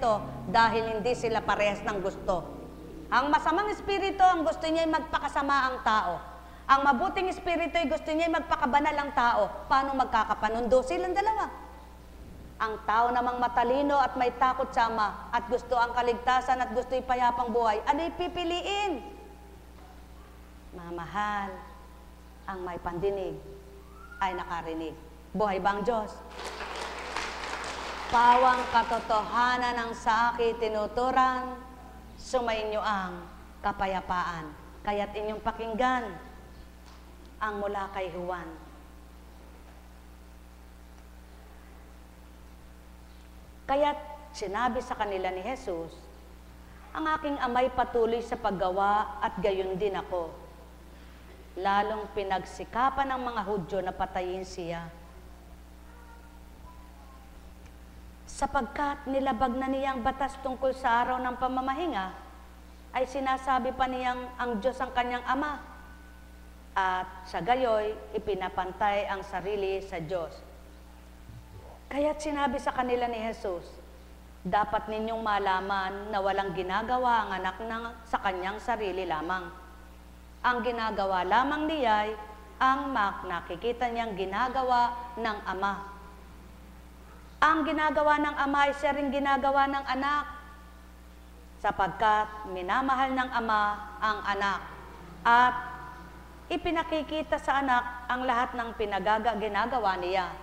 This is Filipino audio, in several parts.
espiritu dahil hindi sila parehas ng gusto. Ang masamang espiritu, ang gusto niya ay magpakasama ang tao. Ang mabuting espiritu ay gusto niya ay magpakabanal ang tao. Paano magkakapanundo silang dalawa? Ang tao namang matalino at may takot sa Ama at gusto ang kaligtasan at gusto ipayapang buhay, ano'y pipiliin? Mamahal, ang may pandinig ay nakarinig. Buhay ba ang Diyos? Pawang katotohanan ang sa akin tinuturan, sumainyo ang kapayapaan. Kaya't inyong pakinggan ang mula kay Juan. Kaya't sinabi sa kanila ni Jesus, ang aking amay patuloy sa paggawa at gayon din ako. Lalong pinagsikapan ng mga Hudyo na patayin siya. Sapagkat nilabag na niyang batas tungkol sa araw ng pamamahinga, ay sinasabi pa niyang ang Diyos ang kanyang Ama. At sa gayoy, ipinapantay ang sarili sa Diyos. Kaya't sinabi sa kanila ni Jesus, dapat ninyong malaman na walang ginagawa ang anak sa kanyang sarili lamang. Ang ginagawa lamang niya'y ang nakikita niyang ginagawa ng Ama. Ang ginagawa ng Ama ay siya rin ginagawa ng anak, sapagkat minamahal ng Ama ang anak at ipinakikita sa anak ang lahat ng ginagawa niya.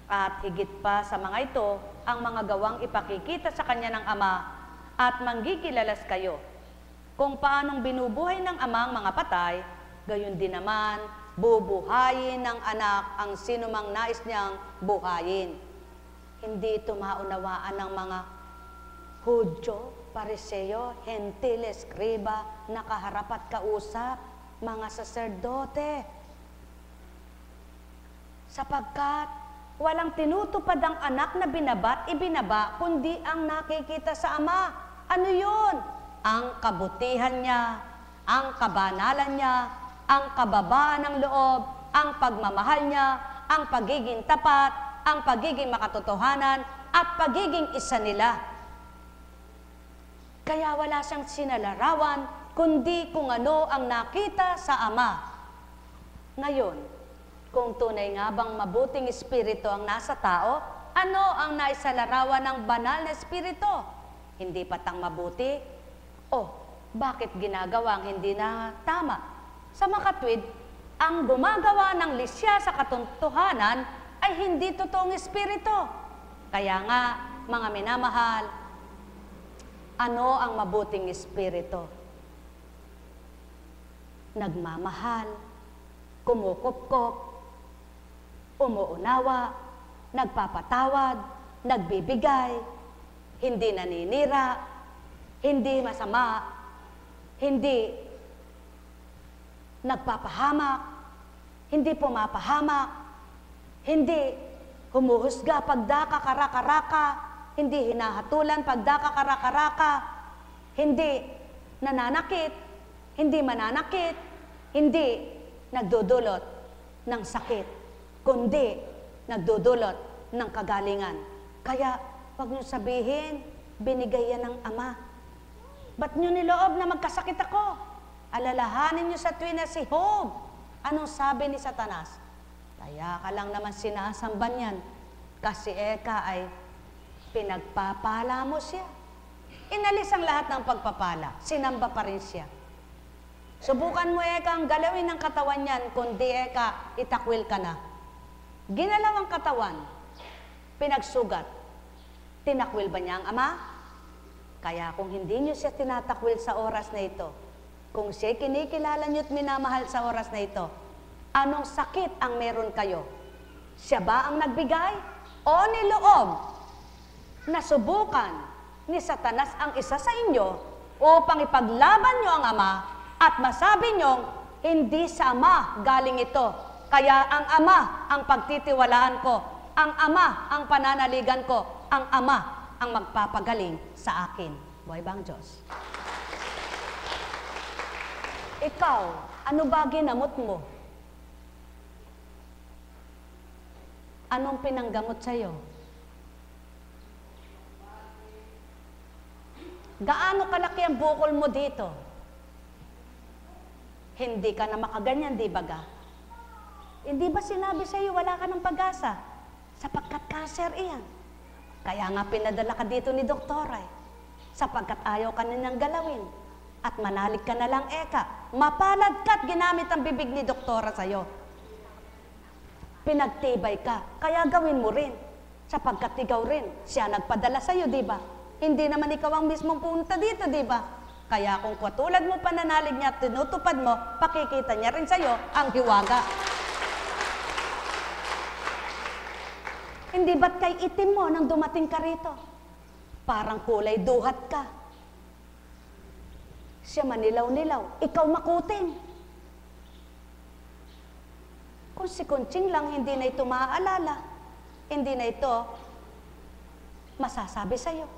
At higit pa sa mga ito, ang mga gawang ipakikita sa kanya ng Ama at manggigilalas kayo. Kung paanong binubuhay ng Ama ang mga patay, gayon din naman bubuhayin ng anak ang sinumang nais niyang buhayin. Hindi ito maunawaan ng mga Hudyo, Pariseo, Hentil, Eskriba, nakaharap at kausap, mga saserdote. Sapagkat walang tinutupad ang anak na binaba't ibinaba, kundi ang nakikita sa Ama. Ano yun? Ang kabutihan niya, ang kabanalan niya, ang kababaan ng loob, ang pagmamahal niya, ang pagiging tapat, ang pagiging makatotohanan, at pagiging isa nila. Kaya wala siyang sinalarawan, kundi kung ano ang nakita sa Ama. Ngayon, kung tunay nga bang mabuting espiritu ang nasa tao, ano ang naisalarawan ng banal na espiritu? Hindi patang mabuti? O, bakit ginagawa ang hindi na tama? Sa makatwid, ang gumagawa ng lisya sa katotohanan ay hindi totoong espiritu. Kaya nga, mga minamahal, ano ang mabuting espiritu? Nagmamahal, kumukupkop, umuunawa, nagpapatawad, nagbibigay, hindi naninira, hindi masama, hindi nagpapahamak, hindi pumapahamak, hindi humuhusga pagdaka karaka-raka, hindi hinahatulan pagdaka karaka-raka, hindi nananakit, hindi mananakit, hindi nagdudulot ng sakit, kundi nagdudulot ng kagalingan. Kaya wag niyo sabihin, binigay yan ng Ama. Ba't niyo niloob na magkasakit ako? Alalahanin niyo sa tuwin na si Job. Anong sabi ni Satanas? Kaya ka lang naman sinasamban yan. Kasi Eka ay pinagpapala mo siya. Inalis ang lahat ng pagpapala. Sinamba pa rin siya. Subukan mo Eka ang galawin ng katawan yan, kundi Eka, itakwil ka na. Ginalaw ang katawan. Pinagsugat. Tinakwil ba niya ang Ama? Kaya kung hindi niyo siya tinatakwil sa oras na ito, kung siya kinikilala niyo at minamahal sa oras na ito, anong sakit ang meron kayo? Siya ba ang nagbigay o niloob na subukan ni Satanas ang isa sa inyo upang ipaglaban niyo ang Ama at masabi niyong hindi sa Ama galing ito, kaya ang Ama ang pagtitiwalaan ko, ang Ama ang pananaligan ko, ang Ama ang magpapagaling sa akin. Buhay ba ang Diyos? Ikaw, ano ba ginamot mo? Anong pinanggamot sa'yo? Gaano kalaki ang bukol mo dito? Hindi ka na makaganyan, di ba ga? Hindi ba sinabi sa iyo, wala ka ng pag-asa? Sapagkat cancer iyan. Kaya nga pinadala ka dito ni doktora sapagkat ayaw ka na niyang galawin. At manalig ka na lang eka. Mapalad ka't ginamit ang bibig ni doktora sa iyo. Pinagtibay ka, kaya gawin mo rin. Sapagkat ikaw rin, siya nagpadala sa iyo, di ba? Hindi naman ikaw ang mismong punta dito, di ba? Kaya kung katulad mo pananalig niya at tinutupad mo, pakikita niya rin sa iyo ang hiwaga. Hindi ba't kay itim mo nang dumating ka rito? Parang kulay duhat ka. Siya manilaw-nilaw, ikaw makuting. Kung si Kunching lang hindi na ito maaalala, hindi na ito masasabi sa iyo.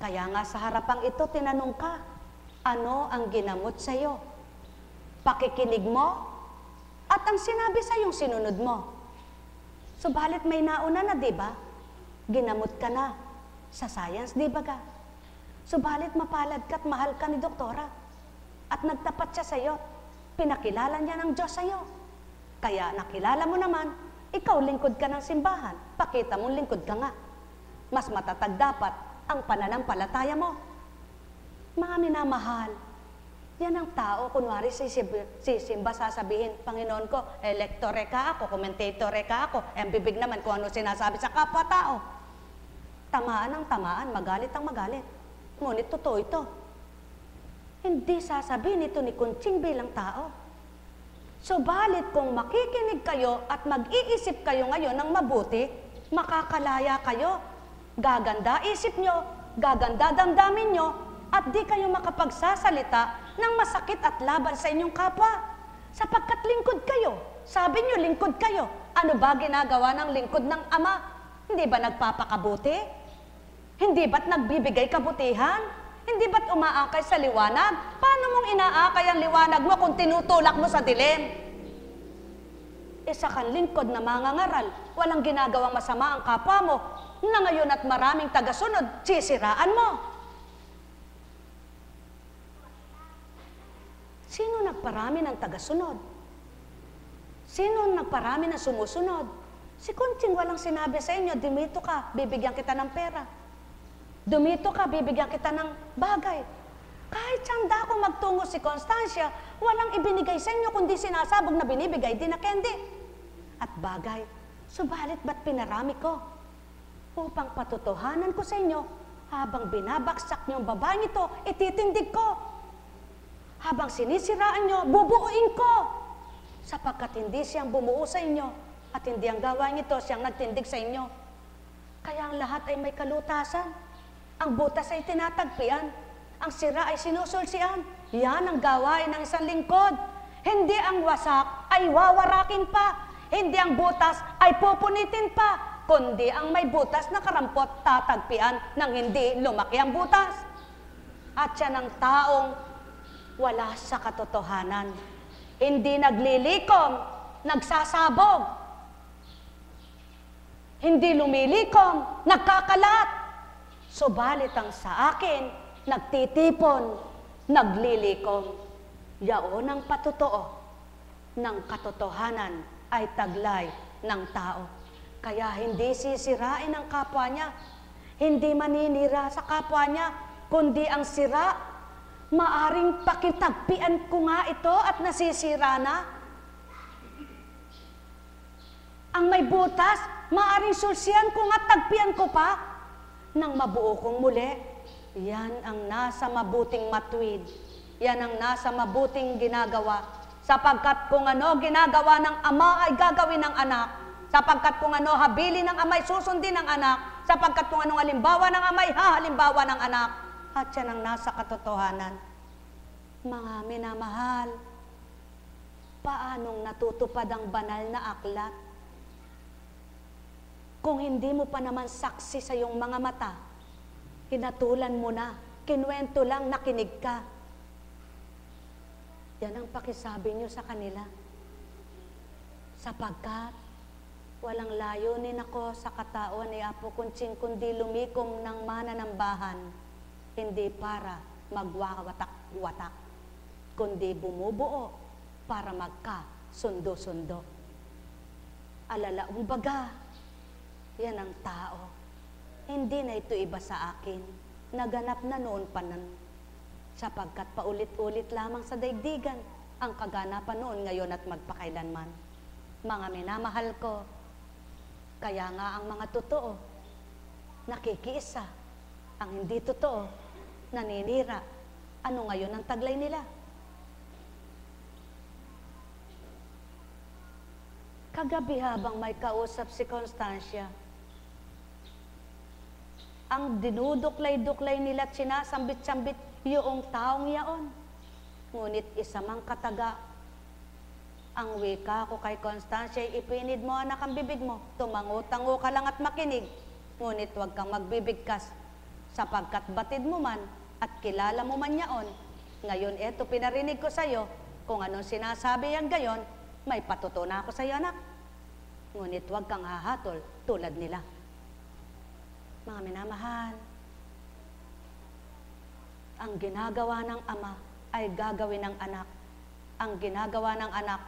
Kaya nga sa harapang ito, tinanong ka, ano ang ginamot sa iyo? Pakikinig mo? At ang sinabi sa iyong sinunod mo. Subalit may nauna na, di ba? Ginamot ka na sa science, di ba ka? Subalit mapalad ka at mahal ka ni doktora. At nagtapat siya sa iyo. Pinakilala niya ng Diyos sa iyo. Kaya nakilala mo naman, ikaw lingkod ka ng simbahan. Pakita mong lingkod ka nga. Mas matatag dapat ang pananampalataya mo. Mga minamahal, yan ang tao, kunwari si Simba sasabihin, Panginoon ko, elektore ka ako, komentatore ka ako, ang bibig naman kung ano sinasabi sa kapwa-tao. Tamaan ang tamaan, magalit ang magalit. Ngunit totoo ito. Hindi sasabihin ito ni Kunching bilang tao. Subalit kung makikinig kayo at mag-iisip kayo ngayon ng mabuti, makakalaya kayo. Gaganda isip nyo, gaganda damdamin nyo, at di kayo makapagsasalita ng masakit at laban sa inyong kapwa. Sapagkat lingkod kayo. Sabi nyo, lingkod kayo. Ano ba ginagawa ng lingkod ng Ama? Hindi ba nagpapakabuti? Hindi ba't nagbibigay kabutihan? Hindi ba't umaakay sa liwanag? Paano mong inaakay ang liwanag mo kung tinutulak mo sa dilim? Isa kang lingkod na mangangaral, walang ginagawang masama ang kapwa mo, na ngayon at maraming tagasunod, sisiraan mo. Sino nagparami ng tagasunod? Sino nagparami ng sumusunod? Si Kunching walang sinabi sa inyo, dumito ka, bibigyan kita ng pera. Dumito ka, bibigyan kita ng bagay. Kahit sanda ako magtungo si Constancia, walang ibinigay sa inyo kundi sinasabog na binibigay din na kendi. At bagay, subalit ba't pinarami ko? Upang patutuhanan ko sa inyo, habang binabaksak niyong babaeng ito, ititindig ko. Habang sinisiraan niyo, bubuuin ko. Sapagkat hindi siyang bumuo sa inyo, at hindi ang gawain ito siyang nagtindig sa inyo. Kaya ang lahat ay may kalutasan. Ang butas ay tinatagpian. Ang sira ay sinusulsian. Yan ang gawain ng isang lingkod. Hindi ang wasak ay wawarakin pa. Hindi ang butas ay pupunitin pa. Kundi ang may butas na karampot tatagpian nang hindi lumaki ang butas. At siya ng taong wala sa katotohanan. Hindi naglilikom, nagsasabog. Hindi lumilikom, nagkakalat. Subalit ang sa akin, nagtitipon, naglilikom. Yaon ang patotoo ng katotohanan ay taglay ng tao. Kaya hindi sisirain ang kapwa niya, hindi maninira sa kapwa niya, kundi ang sira, maaring pakitagpian ko nga ito at nasisira na. Ang may butas, maaring sulsiyan ko nga tagpian ko pa, nang mabuo kong muli. Yan ang nasa mabuting matuwid. Yan ang nasa mabuting ginagawa. Sapagkat kung ano ginagawa ng Ama ay gagawin ng anak. Sapagkat kung ano habili ng Ama ay susundin ng anak. Sapagkat kung anong halimbawa ng Ama ay hahalimbawa ng anak. At yan ang nasa katotohanan. Mga minamahal, paanong natutupad ang banal na aklat? Kung hindi mo pa naman saksi sa iyong mga mata, hinatulan mo na, kinuwento lang, nakinig ka. Yan ang pakisabi niyo sa kanila. Sapagkat walang layunin ako sa katauhan ni Apo Kunching kundi lumikom ng mananambahan hindi para magwawatak-watak, kundi bumubuo para magka-sundo-sundo. Alala, umbaga, yan ang tao. Hindi na ito iba sa akin. Naganap na noon pa nun. Sapagkat paulit-ulit lamang sa daigdigan ang kaganapan noon, ngayon at magpakailanman. Mga minamahal ko, kaya nga ang mga totoo, nakikiisa. Ang hindi totoo, naninira. Ano ngayon ang taglay nila? Kagabi habang may kausap si Constancia, ang dinuduklay-duklay nila at sinasambit-sambit yung taong yaon. Ngunit isa mang kataga, ang wika ko kay Constancia, ipinid mo anak ang bibig mo, tumango-tango ka lang at makinig, ngunit huwag kang magbibigkas, sapagkat batid mo man at kilala mo man yaon. Ngayon eto pinarinig ko sa iyo, kung anong sinasabi yan gayon, may patutuna ako sa iyo anak. Ngunit huwag kang hahatol tulad nila. Mga minamahal, ang ginagawa ng ama ay gagawin ng anak. Ang ginagawa ng anak,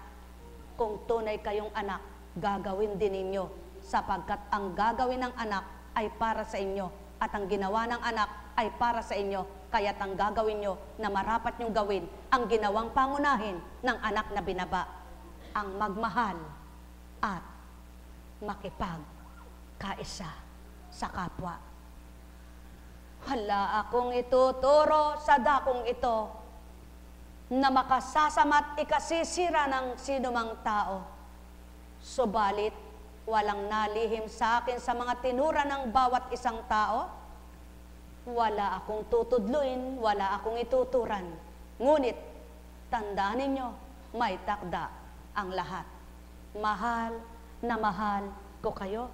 kung tunay kayong anak, gagawin din ninyo, sapagkat ang gagawin ng anak ay para sa inyo at ang ginawa ng anak ay para sa inyo, kaya't ang gagawin nyo na marapat nyong gawin ang ginawang pangunahin ng anak na binaba, ang magmahal at makipagkaisa sa kapwa. Hala akong ituturo sa dakong ito na makasasama't ikasisira ng sinumang tao. Subalit, walang nalihim sa akin sa mga tinura ng bawat isang tao. Wala akong tutudluin, wala akong ituturan. Ngunit, tandaan ninyo, may takda ang lahat. Mahal na mahal ko kayo.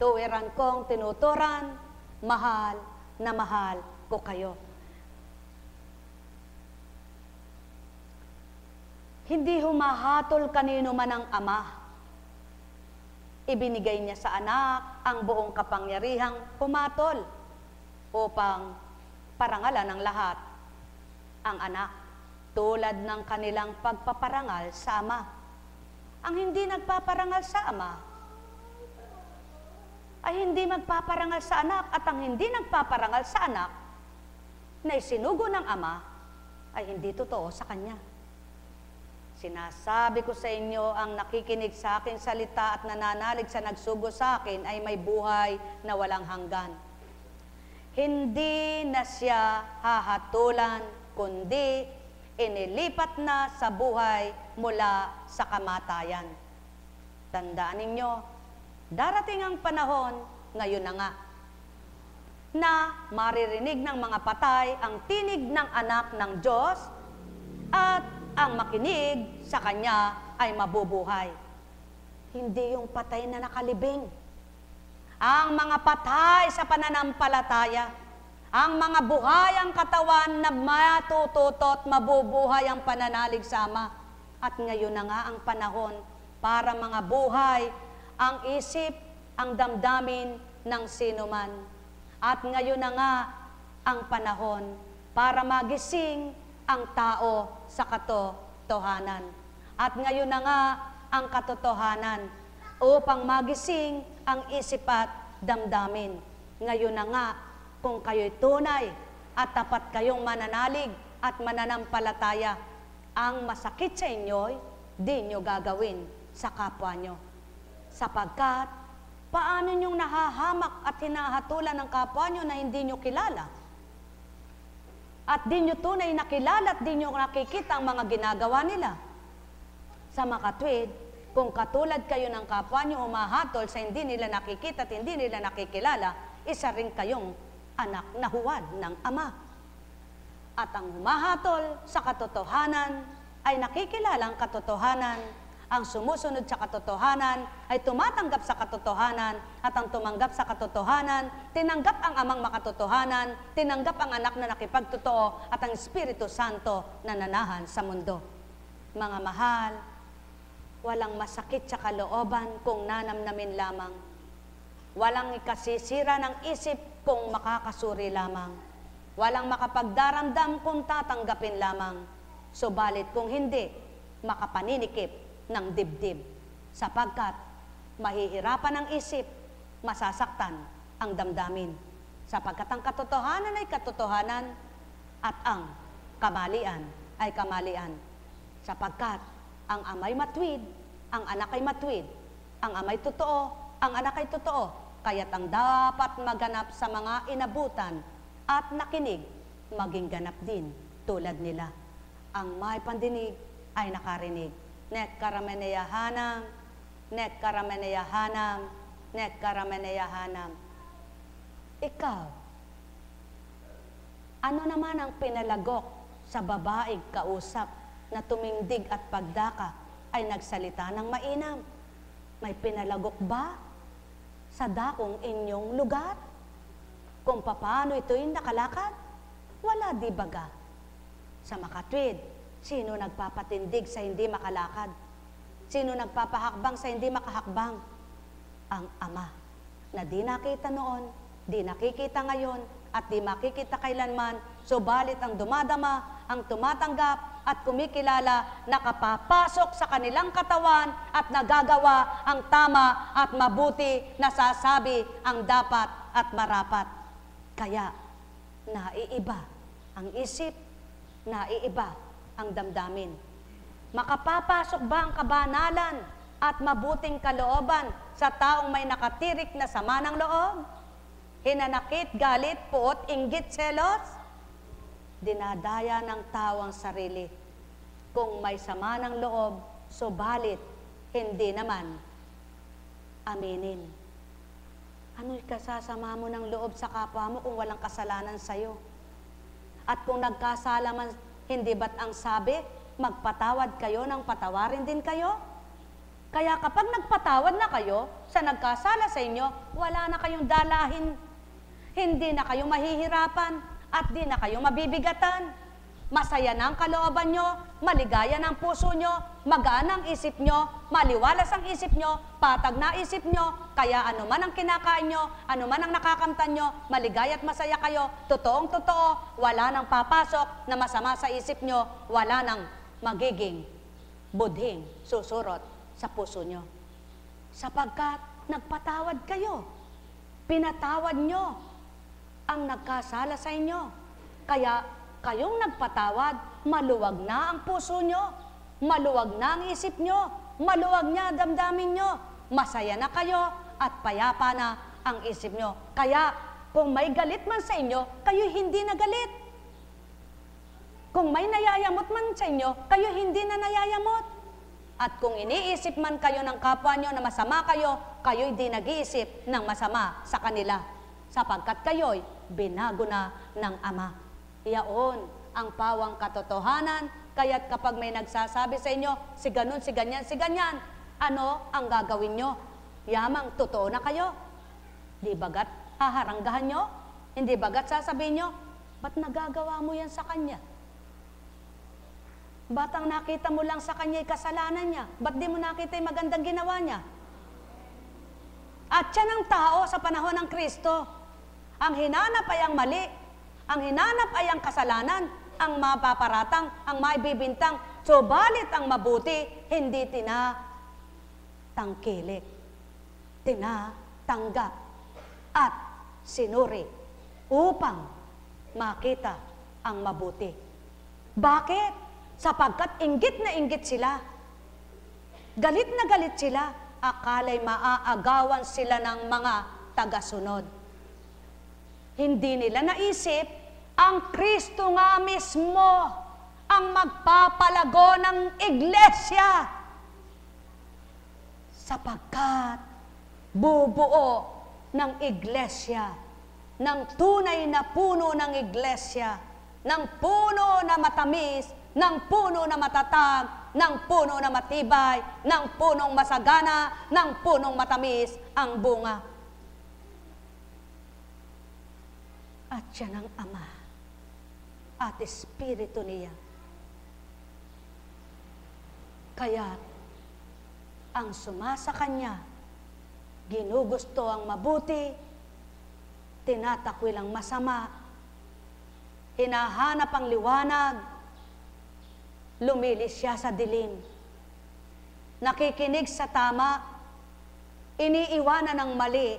Tuwiran kong tinuturan, mahal na mahal ko kayo. Hindi humahatol kanino man ang ama. Ibinigay niya sa anak ang buong kapangyarihang pumatol upang parangalan ng lahat ang anak tulad ng kanilang pagpaparangal sa ama. Ang hindi nagpaparangal sa ama ay hindi magpaparangal sa anak, at ang hindi nagpaparangal sa anak na isinugo ng ama ay hindi totoo sa kanya. Sinasabi ko sa inyo, ang nakikinig sa aking salita at nananalig sa nagsugo sa akin ay may buhay na walang hanggan. Hindi na siya hahatulan, kundi inilipat na sa buhay mula sa kamatayan. Tandaan ninyo, darating ang panahon, ngayon na nga, na maririnig ng mga patay ang tinig ng anak ng Diyos at ang makinig sa Kanya ay mabubuhay. Hindi yung patay na nakalibing. Ang mga patay sa pananampalataya, ang mga buhayang katawan na matututot, mabubuhay ang pananalig sa Ama. At ngayon na nga ang panahon para mga buhay ang isip, ang damdamin ng sinuman. At ngayon na nga ang panahon para magising ang tao sa katotohanan. At ngayon na nga ang katotohanan upang magising ang isip at damdamin. Ngayon na nga, kung kayo'y tunay at tapat kayong mananalig at mananampalataya, ang masakit sa inyo'y di nyo gagawin sa kapwa nyo. Sapagkat, paano nyong nahahamak at hinahatulan ng kapwa nyo na hindi nyo kilala? At di nyo tunay nakilala at di nyo nakikita ang mga ginagawa nila. Sa makatwid, kung katulad kayo ng kapwa nyo humahatol sa hindi nila nakikita at hindi nila nakikilala, isa rin kayong anak na huwad ng Ama. At ang humahatol sa katotohanan ay nakikilala ang katotohanan. Ang sumusunod sa katotohanan ay tumatanggap sa katotohanan, at ang tumanggap sa katotohanan, tinanggap ang amang makatotohanan, tinanggap ang anak na nakipagtotoo, at ang Espiritu Santo na nanahan sa mundo. Mga mahal, walang masakit sa kalooban kung nanamnamin lamang. Walang ikasisira ng isip kung makakasuri lamang. Walang makapagdaramdam kung tatanggapin lamang. Subalit kung hindi, makapaninikip ng dibdib. Sapagkat mahihirapan ang isip, masasaktan ang damdamin. Sapagkat ang katotohanan ay katotohanan at ang kamalian ay kamalian. Sapagkat ang ama'y matwid, ang anak ay matwid, ang ama'y totoo, ang anak ay totoo. Kaya't ang dapat maganap sa mga inabutan at nakinig, maging ganap din tulad nila. Ang may pandinig ay nakarinig. Nek karameneyahanam, nek karameneyahanam, nek karameneyahanam. Ikaw, ano naman ang pinalagok sa babaeng kausap na tumindig at pagdaka ay nagsalita ng mainam? May pinalagok ba sa dakong inyong lugar? Kung paano ito'y nakalakad? Wala di baga. Sa makatwid, sino nagpapatindig sa hindi makalakad? Sino nagpapahakbang sa hindi makahakbang? Ang Ama, na di nakita noon, di nakikita ngayon, at di makikita kailanman, subalit ang dumadama, ang tumatanggap at kumikilala, nakapapasok sa kanilang katawan at nagagawa ang tama at mabuti, nasasabi ang dapat at marapat. Kaya, naiiba ang isip, naiiba ang damdamin. Makapapasok ba ang kabanalan at mabuting kalooban sa taong may nakatirik na sama ng loob? Hinanakit, galit, puot, inggit, selos? Dinadaya ng tao ang sarili. Kung may sama ng loob, subalit hindi naman aminin. Ano'y kasasama mo ng loob sa kapwa mo kung walang kasalanan sa'yo? At kung nagkasala man, hindi ba't ang sabi, magpatawad kayo nang patawarin din kayo? Kaya kapag nagpatawad na kayo sa nagkasala sa inyo, wala na kayong dalahin. Hindi na kayo mahihirapan at di na kayo mabibigatan. Masaya na ang kalooban nyo, maligaya na ang puso nyo, magaan ang isip nyo, maliwalas ang isip nyo, patag na isip nyo, kaya ano man ang kinakain nyo, ano man ang nakakamtan nyo, maligaya at masaya kayo, totoong totoo, wala nang papasok na masama sa isip nyo, wala nang magiging budhing susurot sa puso nyo. Sapagkat nagpatawad kayo, pinatawad nyo ang nagkasala sa inyo, kaya kayong nagpatawad, maluwag na ang puso nyo, maluwag na ang isip nyo, maluwag na damdamin nyo, masaya na kayo at payapa na ang isip nyo. Kaya kung may galit man sa inyo, kayo hindi na galit. Kung may nayayamot man sa inyo, kayo hindi na nayayamot. At kung iniisip man kayo ng kapwa nyo na masama kayo, kayo'y di nag-iisip ng masama sa kanila. Sapagkat kayo'y binago na ng Ama. Iyaon ang pawang katotohanan, kaya't kapag may nagsasabi sa inyo, si ganun, si ganyan, ano ang gagawin nyo? Yamang totoo na kayo. Di bagat haharanggahan nyo? Hindi bagat sasabihin nyo, ba't nagagawa mo yan sa kanya? Ba't ang nakita mo lang sa kanya'y kasalanan niya? Ba't di mo nakita yung magandang ginawa niya? At siya ng tao sa panahon ng Kristo. Ang hinanap ay ang mali. Ang hinanap ay ang kasalanan, ang mapaparatang, ang maibibintang. Subalit ang mabuti, hindi tinatangkilik, tinatanggap at sinuri upang makita ang mabuti. Bakit? Sapagkat inggit na inggit sila. Galit na galit sila. Akala'y maaagawan sila ng mga tagasunod. Hindi nila naisip, ang Kristo nga mismo ang magpapalago ng iglesia. Sapagkat bubuo ng iglesia, ng tunay na puno ng iglesia, ng puno na matamis, ng puno na matatag, ng puno na matibay, ng punong masagana, ng punong matamis ang bunga. At siya ng Ama at Espiritu niya. Kaya ang sumasa kanya, ginugusto ang mabuti, tinatakwil ang masama, hinahanap ang liwanag, lumilis siya sa dilim. Nakikinig sa tama, iniiwanan ang mali,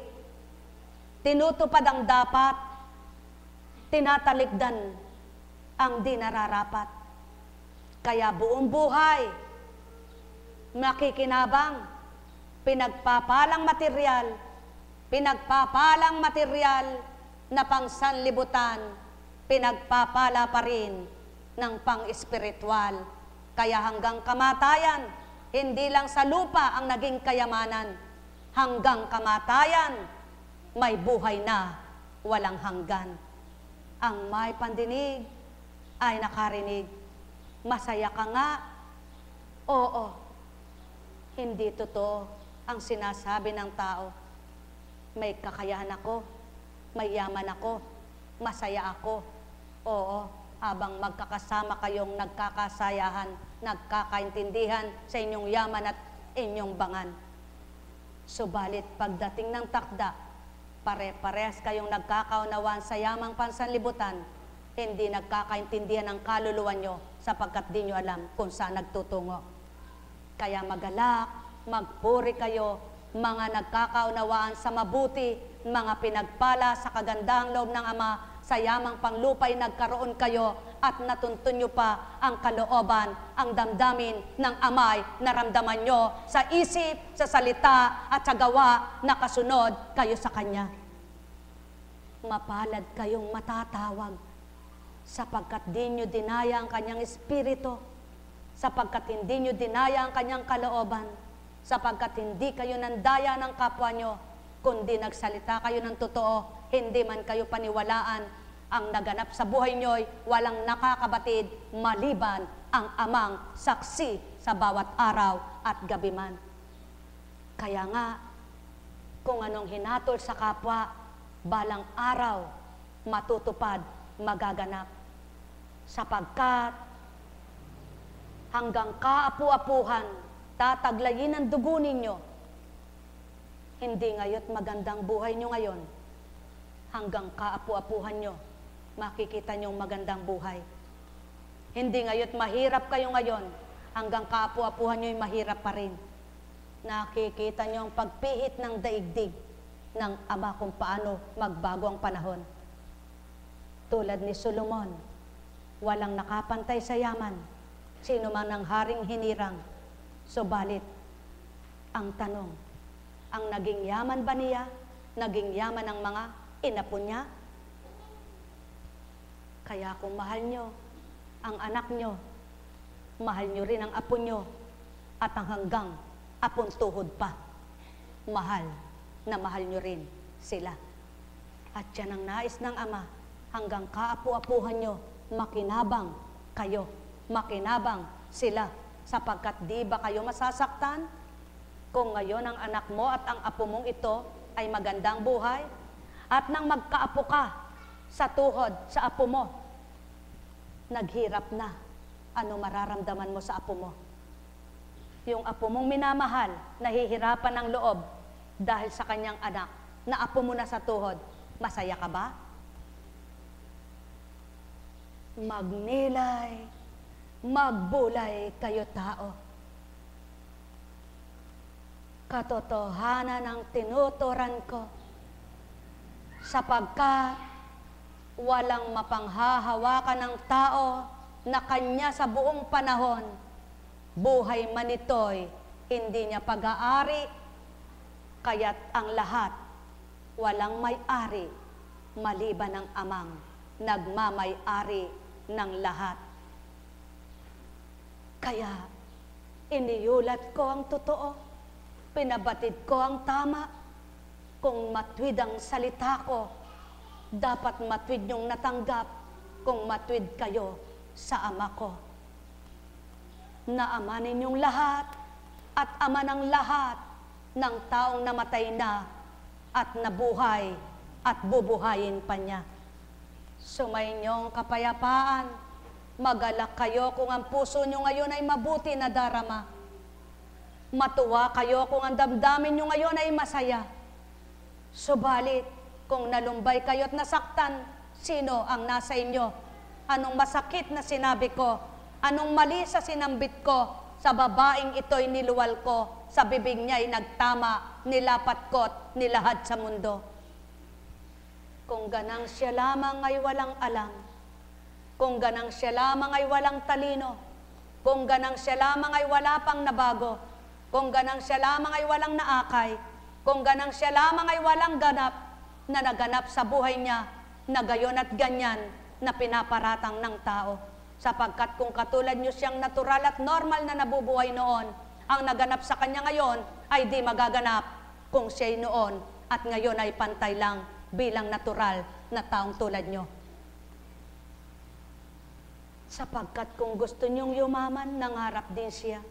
tinutupad ang dapat, tinatalikdan ang di nararapat. Kaya buong buhay, nakikinabang, pinagpapalang material na pangsanlibutan, pinagpapala pa rin ng pang-espiritual. Kaya hanggang kamatayan, hindi lang sa lupa ang naging kayamanan, hanggang kamatayan, may buhay na walang hanggan. Ang may pandinig ay nakarinig. Masaya ka nga? Oo. Hindi totoo ang sinasabi ng tao. May kakayahan ako, may yaman ako, masaya ako. Oo, habang magkakasama kayong nagkakasayahan, nagkakaintindihan sa inyong yaman at inyong bangan. Subalit pagdating ng takda, pare-parehas kayong nagkakaunawaan sa yamang pansanlibutan, hindi nagkakaintindihan ang kaluluwa nyo sapagkat di nyo alam kung saan nagtutungo. Kaya magalak, magpuri kayo, mga nagkakaunawaan sa mabuti, mga pinagpala sa kagandahang loob ng Ama, sa yamang panglupay nagkaroon kayo at natuntun nyo pa ang kalooban, ang damdamin ng Amay naramdaman nyo sa isip, sa salita at sa gawa na kasunod kayo sa Kanya. Mapalad kayong matatawag sapagkat di nyo dinaya ang Kanyang Espiritu, sapagkat hindi nyo dinaya ang Kanyang kalooban, sapagkat hindi kayo nandaya ng kapwa nyo, kundi nagsalita kayo ng totoo, hindi man kayo paniwalaan. Ang naganap sa buhay nyo'y walang nakakabatid maliban ang Amang saksi sa bawat araw at gabi man. Kaya nga, kung anong hinatol sa kapwa, balang araw, matutupad, magaganap. Sapagkat hanggang kaapu-apuhan, tataglayin ang dugo ninyo. Hindi ngayon magandang buhay nyo ngayon. Hanggang kaapu-apuhan nyo, makikita nyong magandang buhay. Hindi ngayon mahirap kayo ngayon. Hanggang kaapu-apuhan nyo'y mahirap pa rin. Nakikita nyo ang pagpihit ng daigdig ng Ama kung paano magbago ang panahon. Tulad ni Solomon, walang nakapantay sa yaman, sino man ang haring hinirang. Subalit, ang tanong, ang naging yaman ba niya? Naging yaman ng mga inapo niya? Kaya kung mahal nyo ang anak nyo, mahal nyo rin ang apo nyo, at ang hanggang apon tuhod pa, mahal na mahal nyo rin sila. At yan ang nais ng Ama, hanggang kaapu-apuhan nyo, makinabang kayo, makinabang sila, sapagkat di ba kayo masasaktan? Kung ngayon ang anak mo at ang apo mong ito ay magandang buhay, at nang magkaapo ka sa tuhod sa apo mo, naghirap na, ano mararamdaman mo sa apo mo? Yung apo mong minamahal, nahihirapan ng loob dahil sa kanyang anak, na apo mo na sa tuhod, masaya ka ba? Magnilay, magbulay kayo tao. Katotohanan ang tinuturan ko, sapagkat walang mapanghahawakan ng tao na kanya sa buong panahon. Buhay man ito'y hindi niya pag-aari, kaya't ang lahat walang may-ari maliban ang Amang nagmamay-ari ng lahat. Kaya iniulat ko ang totoo, pinabatid ko ang tama. Kung matwid ang salita ko, dapat matwid niyong natanggap kung matwid kayo sa Ama ko. Na Ama ninyong lahat at Ama ng lahat ng taong namatay na at nabuhay at bubuhayin pa niya. Sumayinyong kapayapaan, magalak kayo kung ang puso niyo ngayon ay mabuti na darama. Matuwa kayo kung ang damdamin niyo ngayon ay masaya. Subalit, kung nalumbay kayo at nasaktan, sino ang nasa inyo? Anong masakit na sinabi ko? Anong mali sa sinambit ko? Sa babaeng ito'y niluwal ko, sa bibig niya'y nagtama, nilapat ko't nilahad sa mundo. Kung ganang siya lamang ay walang alam, kung ganang siya lamang ay walang talino, kung ganang siya lamang ay wala pang nabago, kung ganang siya lamang ay walang naakay, kung ganang siya lamang ay walang ganap na naganap sa buhay niya, na gayon at ganyan na pinaparatang ng tao. Sapagkat kung katulad niyo siyang natural at normal na nabubuhay noon, ang naganap sa kanya ngayon ay di magaganap kung siya'y noon at ngayon ay pantay lang bilang natural na taong tulad niyo. Sapagkat kung gusto niyong yumaman, nangarap din siya.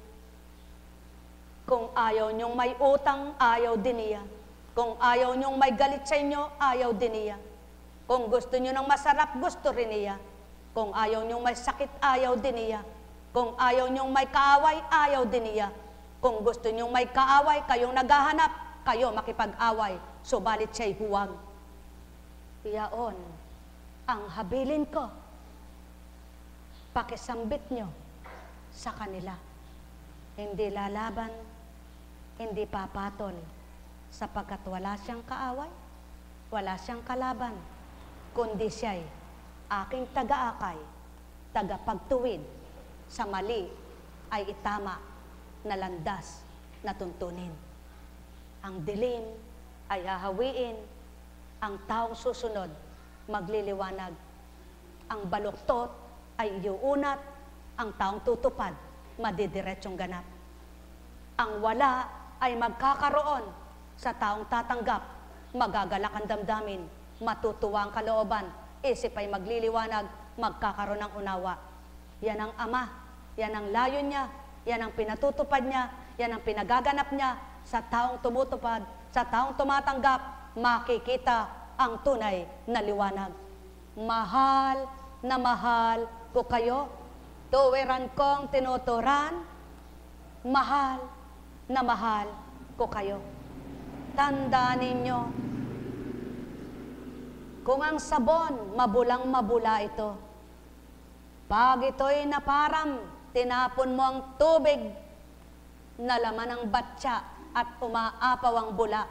Kung ayaw niyong may utang, ayaw din niya. Kung ayaw niyong may galit sa inyo, ayaw din niya. Kung gusto niyo ng masarap, gusto rin niya. Kung ayaw niyong may sakit, ayaw din niya. Kung ayaw niyong may kaaway, ayaw din niya. Kung gusto niyong may kaaway, kayong naghahanap, kayo makipag-away, subalit siya'y huwag. Iyaon ang habilin ko. Pakisambit nyo sa kanila. Hindi lalaban, hindi papatol, sapagkat wala siyang kaaway, wala siyang kalaban, kundi siya'y aking taga-akay, tagapagtuwid, sa mali ay itama na landas na tuntunin. Ang dilim ay hahawiin, ang taong susunod magliliwanag. Ang baluktot ay iuunat, ang taong tutupad madidiretsong ganap. Ang wala ay magkakaroon, sa taong tatanggap magagalak ang damdamin, matutuwa ang kalooban, isip ay magliliwanag, magkakaroon ng unawa. Yan ang Ama, yan ang layon niya, yan ang pinatutupad niya, yan ang pinagaganap niya. Sa taong tumutupad, sa taong tumatanggap, makikita ang tunay na liwanag. Mahal na mahal ko kayo, tuwiran kong tinuturan, mahal na mahal ko kayo. Tandaan ninyo, kung ang sabon, mabulang mabula ito, pag ito'y naparam, tinapon mo ang tubig na laman ng batya at umaapaw ang bula,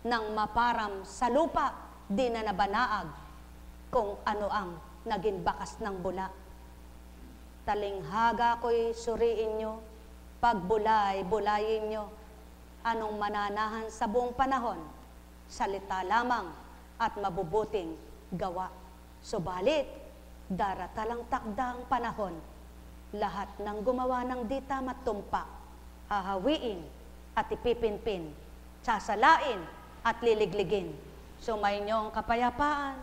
nang maparam sa lupa, di na nabanaag kung ano ang naging bakas ng bula. Talinghaga ko'y suriin nyo, pagbulay, bulayin nyo, anong mananahan sa buong panahon, salita lamang at mabubuting gawa. Subalit, daratalang takdang panahon, lahat ng gumawa ng di tama't tumpak, hahawiin at ipipinpin, sasalain at liligligin. Sumainyo ang kapayapaan,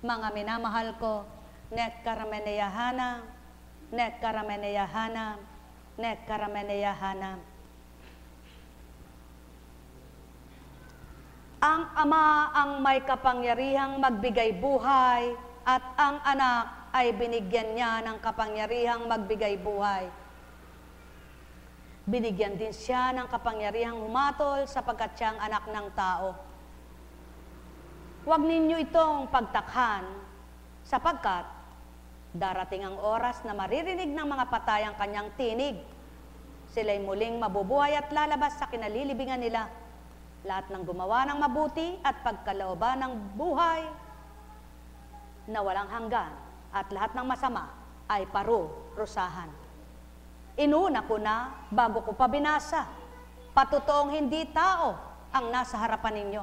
mga minamahal ko, net karameneyahanam, net karameneyahanam, net karameneyahanam. Ang Ama ang may kapangyarihang magbigay buhay at ang anak ay binigyan niya ng kapangyarihang magbigay buhay. Binigyan din siya ng kapangyarihang humatol sapagkat siya ang anak ng tao. Huwag ninyo itong pagtakhan sapagkat darating ang oras na maririnig ng mga patay ang kanyang tinig. Sila'y muling mabubuhay at lalabas sa kinalilibingan nila. Lahat ng gumawa ng mabuti at pagkalooban ng buhay na walang hanggan at lahat ng masama ay parurusahan. Inuna ko na bago ko pa binasa, patutoong hindi tao ang nasa harapan ninyo.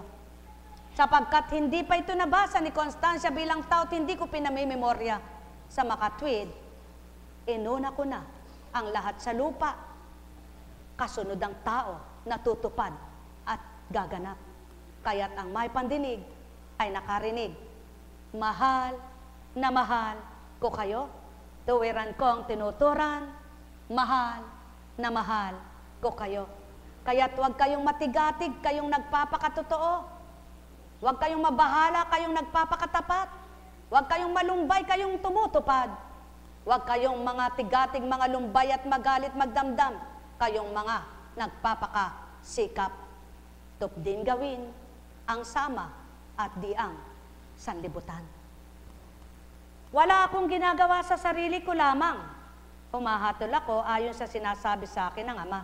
Sapagkat hindi pa ito nabasa ni Constancia bilang tao at hindi ko pinamimemorya sa makatwid, inuna ko na ang lahat sa lupa, kasunod ang tao natutupad at gaganap. Kaya't ang may pandinig ay nakarinig. Mahal na mahal ko kayo, tuwiran kong tinuturan, mahal na mahal ko kayo. Kaya't huwag kayong matigatig, kayong nagpapakatotoo. Huwag kayong mabahala, kayong nagpapakatapat. Huwag kayong malumbay, kayong tumutupad. Huwag kayong mga tigatig, mga lumbay at magalit, magdamdam. Kayong mga nagpapakasikap. Tupdin gawin ang sama at di ang sanlibutan. Wala akong ginagawa sa sarili ko lamang. Humahatol ako ayon sa sinasabi sa akin ng Ama.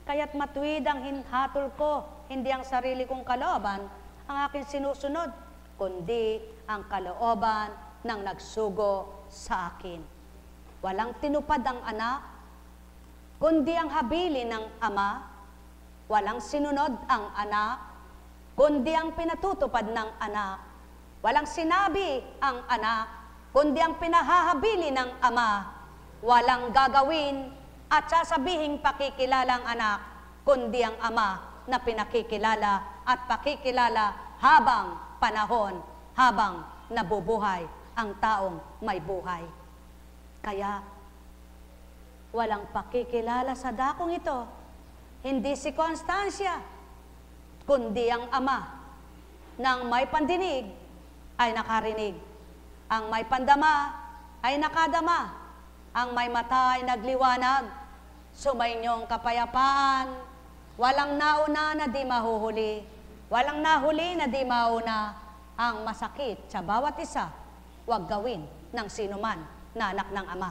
Kaya't matuwid ang hinhatol ko, hindi ang sarili kong kalooban ang aking sinusunod, kundi ang kalooban ng nagsugo sa akin. Walang tinupad ang anak, kundi ang habilin ng Ama. Walang sinunod ang anak, kundi ang pinatutupad ng anak. Walang sinabi ang anak, kundi ang pinahahabili ng Ama. Walang gagawin at sasabihing pakikilala ang anak, kundi ang Ama na pinakikilala at pakikilala habang panahon, habang nabubuhay ang taong may buhay. Kaya, walang pakikilala sa dakong ito, hindi si Constancia, kundi ang Ama. Nang may pandinig ay nakarinig, ang may pandama ay nakadama, ang may mata ay nagliwanag, sumainyong kapayapaan, walang nauna na di mahuhuli, walang nahuli na di mauna, ang masakit sa bawat isa, huwag gawin ng sinuman na anak ng Ama.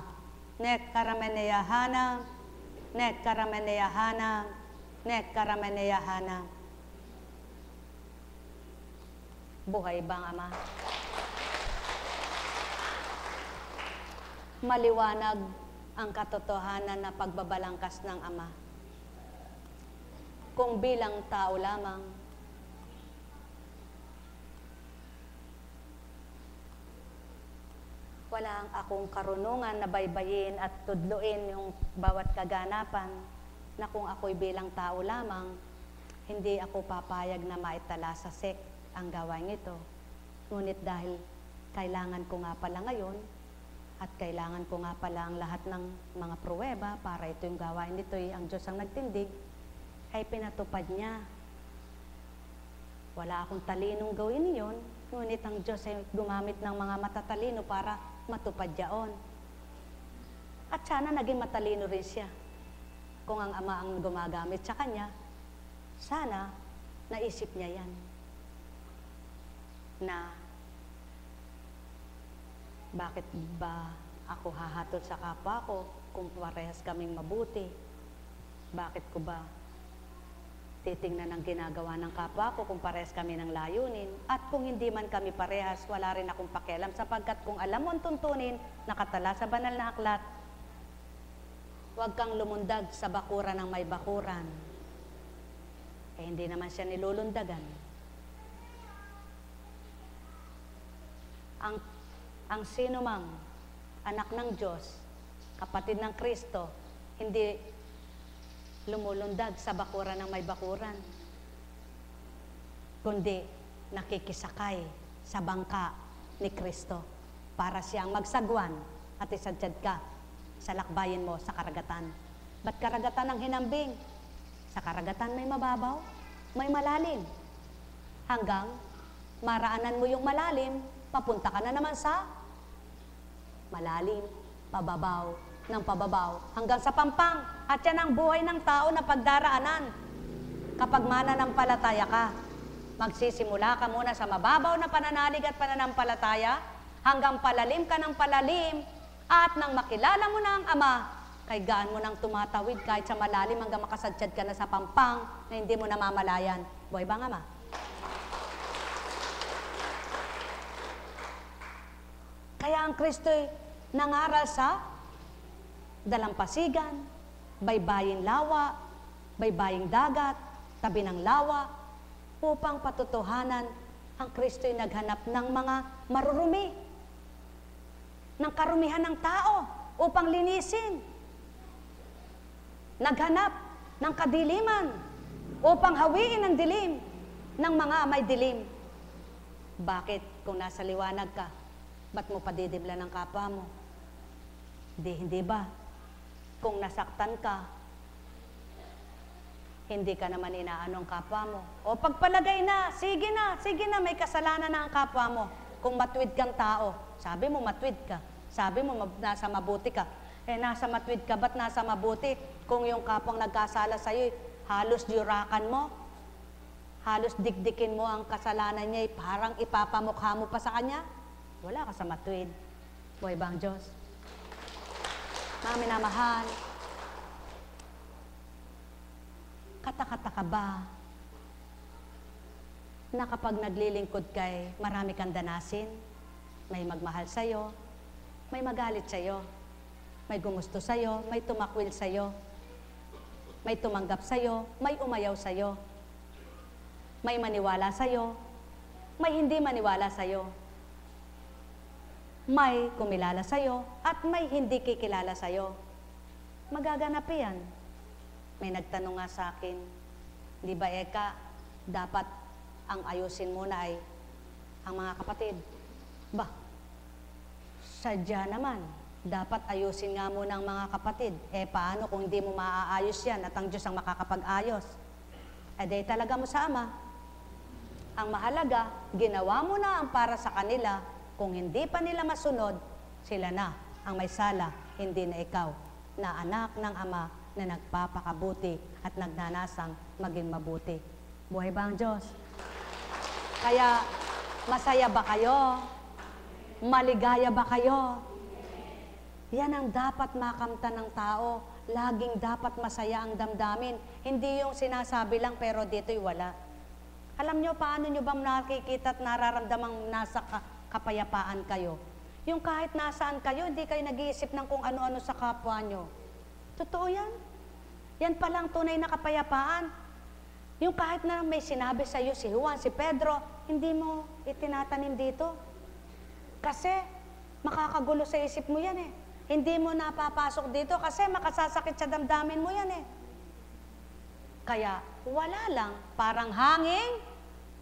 Nek karameneyahanam, nek karameneyahanam, nek karameneyahanam. Buhay bang Ama? Maliwanag ang katotohanan na pagbabalangkas ng Ama. Kung bilang tao lamang, wala akong karunungan na baybayin at tudluin yung bawat kaganapan na kung ako'y bilang tao lamang, hindi ako papayag na maitala sa sek ang gawain ito. Ngunit dahil kailangan ko nga pala ngayon at kailangan ko nga pala ang lahat ng mga pruweba para ito yung gawain nito, ang Diyos ang nagtindig, ay pinatupad niya. Wala akong talinong gawin yun, ngunit ang Diyos ay gumamit ng mga matatalino para matupad yaon. At sana naging matalino rin siya. Kung ang Ama ang gumagamit sa kanya, sana naisip niya yan. Na, bakit ba ako hahatol sa kapwa ko kung parehas kaming mabuti? Bakit ko ba titingnan ang ginagawa ng kapwa ko kung parehas kami ng layunin? At kung hindi man kami parehas, wala rin akong pakialam sapagkat kung alam mo ang tuntunin, nakatala sa banal na aklat, huwag kang lumundag sa bakuran ng may bakuran. Eh, hindi naman siya nilulundagan. Ang sino mang anak ng Diyos, kapatid ng Kristo, hindi lumulundag sa bakuran ng may bakuran, kundi nakikisakay sa bangka ni Kristo para siyang magsagwan at isadyad ka sa lakbayin mo sa karagatan. Ba't karagatan ang hinambing? Sa karagatan may mababaw, may malalim. Hanggang maraanan mo yung malalim, papunta ka na naman sa malalim, pababaw, ng pababaw, hanggang sa pampang. At yan ang buhay ng tao na pagdaraanan. Kapag mananampalataya ka, magsisimula ka muna sa mababaw na pananalig at pananampalataya, hanggang palalim ka ng palalim, at nang makilala mo na ang Ama, kay gaan mo nang tumatawid kahit sa malalim hanggang makasadsyad ka na sa pampang na hindi mo namamalayan. Buhay bang Ama? Kaya ang Kristo'y nangaral sa dalampasigan, baybaying lawa, baybaying dagat, tabi ng lawa, upang patutuhanan ang Kristo'y naghanap ng mga marurumi, ng karumihan ng tao, upang linisin. Naghanap ng kadiliman, upang hawiin ang dilim ng mga may dilim. Bakit kung nasa liwanag ka, ba't mo padidibla ng kapwa mo? Hindi ba? Kung nasaktan ka, hindi ka naman inaano ang kapwa mo. O pagpalagay na, sige na, may kasalanan na ang kapwa mo. Kung matwid kang tao, sabi mo matwid ka. Sabi mo nasa mabuti ka. Eh nasa matwid ka, ba't nasa mabuti? Kung yung kapwang nagkasala sa'yo, halos jurakan mo, halos dikdikin mo ang kasalanan niya, parang ipapamukha mo pa sa kanya, wala ka sa matwid. Buhay ba ang Diyos? Mga minamahal, kata-kata ka ba na kapag naglilingkod kay marami kang danasin, may magmahal sa'yo, may magalit sa'yo, may gumusto sa'yo, may tumakwil sa'yo, may tumanggap sa'yo, may umayaw sa'yo, may maniwala sa'yo, may hindi maniwala sa'yo, may kumilala sa'yo, at may hindi kikilala sa'yo. Magaganap yan. May nagtanong nga sa akin, di ba Eka, dapat ang ayusin muna ay ang mga kapatid. Ba, sadya naman, dapat ayusin nga muna ang mga kapatid. Paano kung hindi mo maaayos yan at ang Diyos ang makakapag-ayos? Di talaga mo sa Ama. Ang mahalaga, ginawa mo na ang para sa kanila. Kung hindi pa nila masunod, sila na ang may sala, hindi na ikaw, na anak ng Ama na nagpapakabuti at nagnanasang maging mabuti. Buhay ba ang Diyos? Kaya, masaya ba kayo? Maligaya ba kayo? Yan ang dapat makamta ng tao. Laging dapat masaya ang damdamin. Hindi yung sinasabi lang pero dito'y wala. Alam nyo, paano nyo ba nakikita at nararamdamang nasa kapayapaan kayo? Yung kahit nasaan kayo, hindi kayo nag-iisip ng kung ano-ano sa kapwa nyo. Totoo yan. Yan palang tunay na kapayapaan. Yung kahit na may sinabi sa iyo si Juan, si Pedro, hindi mo itinatanim dito. Kasi makakagulo sa isip mo yan eh. Hindi mo napapasok dito kasi makasasakit sa damdamin mo yan eh. Kaya wala lang, parang hanging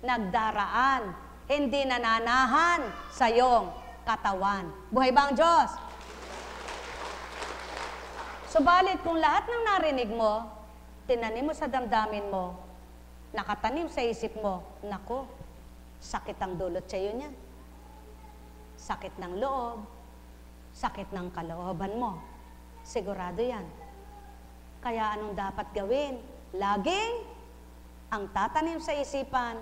nagdaraan, hindi nananahan sa iyong katawan. Buhay ba ang Diyos? Subalit kung lahat ng narinig mo, tinanim mo sa damdamin mo, nakatanim sa isip mo, nako, sakit ang dulot sa iyo niyan. Sakit ng loob, sakit ng kalooban mo. Sigurado yan. Kaya anong dapat gawin? Laging ang tatanim sa isipan,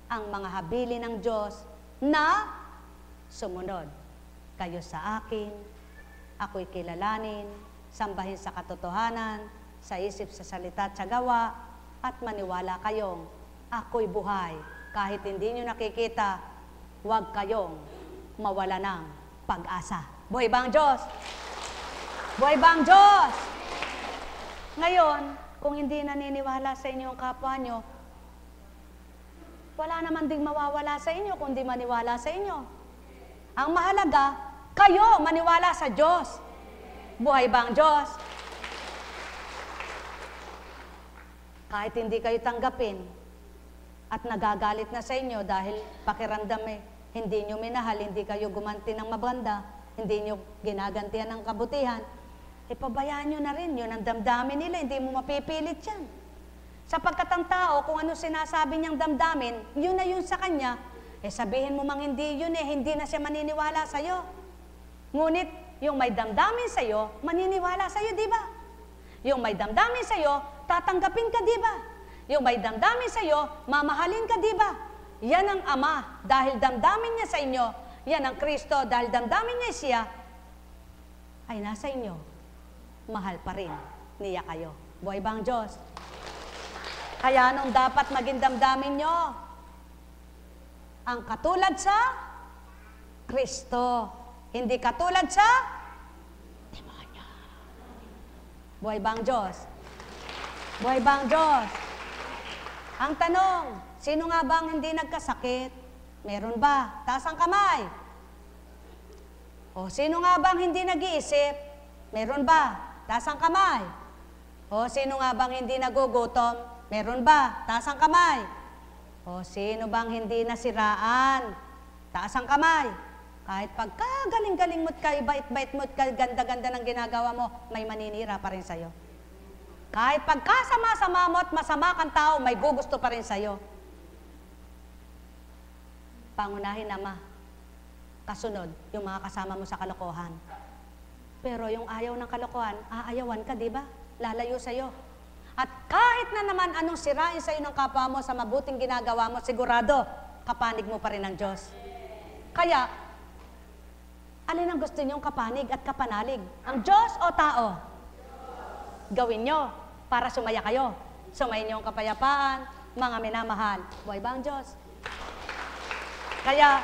ang mga habili ng Diyos na sumunod. Kayo sa akin, ako'y kilalanin, sambahin sa katotohanan, sa isip, sa salita at sa gawa, at maniwala kayong ako'y buhay. Kahit hindi nyo nakikita, huwag kayong mawala ng pag-asa. Buhay ba ang Diyos? Buhay ba ang Diyos? Ngayon, kung hindi naniniwala sa inyo ang kapwa nyo, wala naman ding mawawala sa inyo kung di maniwala sa inyo. Ang mahalaga, kayo maniwala sa Diyos. Buhay ba ang Diyos? Kahit hindi kayo tanggapin at nagagalit na sa inyo dahil pakiramdam hindi nyo minahal, hindi kayo gumanti ng mabanda, hindi nyo ginagantihan ng kabutihan, pabayaan nyo na rin yun ang damdamin nila, hindi mo mapipilit yan. Sapagkat ang tao, kung ano sinasabi niyang damdamin, yun na yun sa kanya, sabihin mo mang hindi yun hindi na siya maniniwala sa'yo. Ngunit, yung may damdamin sa'yo, maniniwala sa'yo, di ba? Yung may damdamin sa'yo, tatanggapin ka, di ba? Yung may damdamin sa'yo, mamahalin ka, di ba? Yan ang Ama, dahil damdamin niya sa inyo. Yan ang Kristo, dahil damdamin niya siya, ay nasa inyo. Mahal pa rin niya kayo. Buhay ba ang Diyos? Kaya anong dapat maging damdamin nyo? Ang katulad sa Kristo. Hindi katulad sa demonyo. Buhay ba ang Diyos? Buhay ba ang Diyos? Ang tanong, sino nga ba ang hindi nagkasakit? Meron ba? Taas ang kamay. O sino nga ba ang hindi nag-iisip? Meron ba? Taas ang kamay. O sino nga bang hindi nagugutom? Meron ba? Taas ang kamay. O sino bang hindi nasiraan? Taas ang kamay. Kahit pagka galing-galing mo't ka, bait-bait mo't ka, ganda-ganda ng ginagawa mo, may maninira pa rin sa'yo. Kahit pagka sama-sama mo't masama kang tao, may gugusto pa rin sa'yo. Pangunahin Ama, kasunod, yung mga kasama mo sa kalokohan. Pero yung ayaw ng kalokohan, aayawan ka, di ba? Lalayo sa'yo. At kahit na naman anong sirain sa'yo ng kapwa mo sa mabuting ginagawa mo, sigurado, kapanig mo pa rin ng Diyos. Kaya, Alin ang gusto niyong kapanig at kapanalig? Ang Diyos o tao? Gawin nyo para sumaya kayo. Sumayin niyo ang kapayapaan, mga minamahal. Buhay ba ang Diyos? Kaya,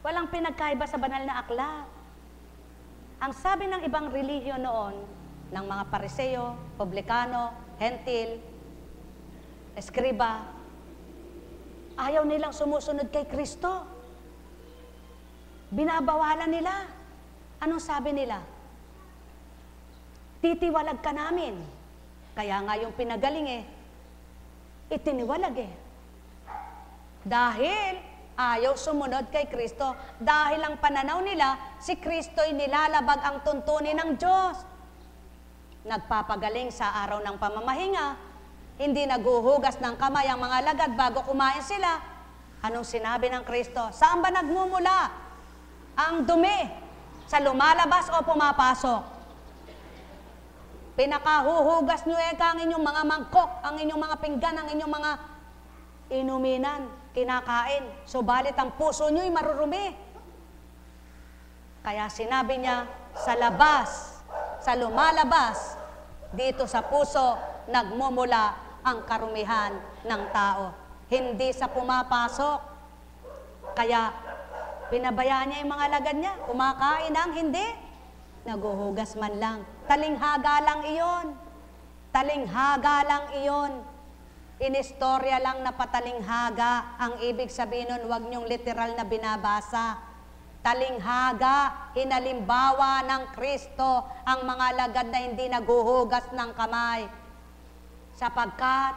walang pinagkaiba sa banal na aklat. Ang sabi ng ibang relihiyon noon, ng mga Pariseo, Publikano, Hentil, Eskriba, ayaw nilang sumusunod kay Kristo. Binabawalan nila. Anong sabi nila? Titiwalag ka namin. Kaya nga yung pinagaling itiniwalag Dahil ayaw sumunod kay Kristo. Dahil ang pananaw nila, si Kristo'y nilalabag ang tuntunin ng Diyos. Nagpapagaling sa araw ng pamamahinga. Hindi naguhugas ng kamay ang mga lagad bago kumain sila. Anong sinabi ng Kristo? Saan ba nagmumula ang dumi? Sa lumalabas o pumapasok? Pinakahuhugas nyo ang inyong mga mangkok, ang inyong mga pinggan, ang inyong mga inuminan, kinakain. Subalit ang puso nyo'y marurumi. Kaya sinabi niya, sa labas, sa lumalabas, dito sa puso, nagmumula ang karumihan ng tao. Hindi sa pumapasok. Kaya, pinabayaan niya yung mga lagad niya. Kumakain ang hindi. Naguhugas man lang. Talinghaga lang iyon. Talinghaga lang iyon. Inistorya lang na patalinghaga. Ang ibig sabihin nun, huwag niyong literal na binabasa. Talinghaga, hinalimbawa ng Kristo ang mga lagad na hindi naguhugas ng kamay. Sapagkat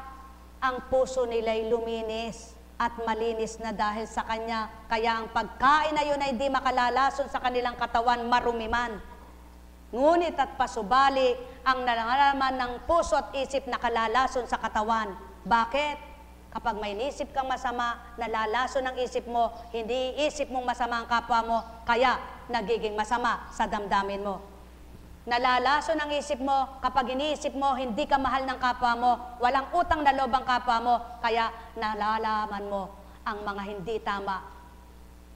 ang puso nila'y luminis at malinis na dahil sa Kanya. Kaya ang pagkain na yun ay di makalalason sa kanilang katawan, marumi man. Ngunit at pasubali ang nalalaman ng puso at isip na kalalason sa katawan. Bakit? Kapag may inisip kang masama, nalalason ang isip mo, hindi isip mong masama ang kapwa mo, kaya nagiging masama sa damdamin mo. Nalalason ang isip mo kapag iniisip mo, hindi ka mahal ng kapwa mo, walang utang na loob ang kapwa mo, kaya nalalaman mo ang mga hindi tama.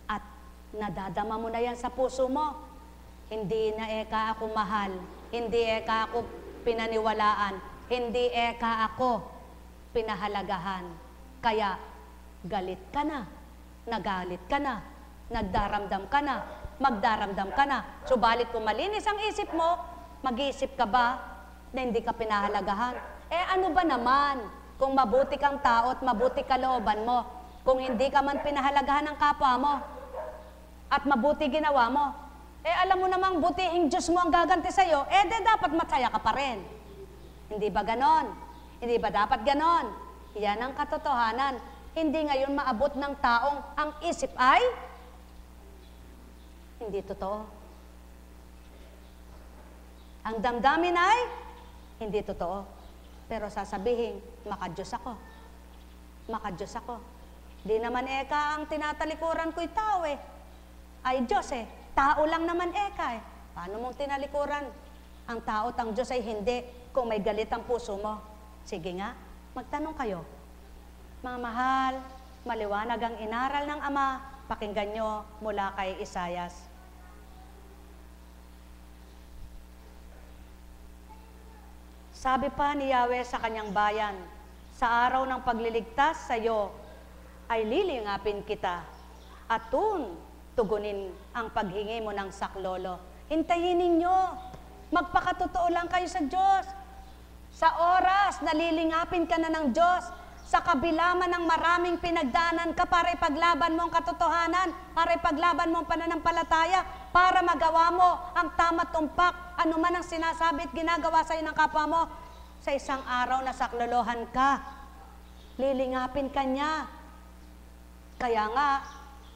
At nadadama mo na yan sa puso mo. Hindi na ako mahal, hindi ako pinaniwalaan, hindi ako pinahalagahan. Kaya galit ka na, nagalit ka na, nagdaramdam ka na, magdaramdam ka na. Subalit kung malinis ang isip mo, mag-iisip ka ba na hindi ka pinahalagahan? Ano ba naman kung mabuti kang tao at mabuti kalooban mo, kung hindi ka man pinahalagahan ng kapwa mo at mabuti ginawa mo? Alam mo namang butihing Diyos mo ang gaganti sa'yo, dapat masaya ka pa rin. Hindi ba ganon? Hindi ba dapat ganon? Yan ang katotohanan. Hindi ngayon maabot ng taong ang isip ay hindi totoo. Ang damdamin ay hindi totoo. Pero sasabihin, makadiyos ako. Makadiyos ako. Di naman ang tinatalikuran ko'y tao ay Diyos Tao lang naman Paano mong tinalikuran? Ang tao at ang Diyos ay hindi kung may galit ang puso mo. Sige nga, magtanong kayo. Mga mahal, maliwanag ang inaral ng Ama, pakinggan nyo mula kay Isayas. Sabi pa ni Yahweh sa kanyang bayan, sa araw ng pagliligtas sa iyo, ay lilingapin kita at tugunin ang paghingi mo ng saklolo. Hintayin ninyo, magpakatotoo lang kayo sa Diyos. Sa oras, nalilingapin ka na ng Diyos. Sa kabila man ng maraming pinagdanan ka para ipaglaban mo ang katotohanan, para ipaglaban mo ang pananampalataya, para magawa mo ang tama tumpak, ano man ang sinasabi at ginagawa sa'yo ng kapwa mo, sa isang araw na saklolohan ka, lilingapin ka niya. Kaya nga,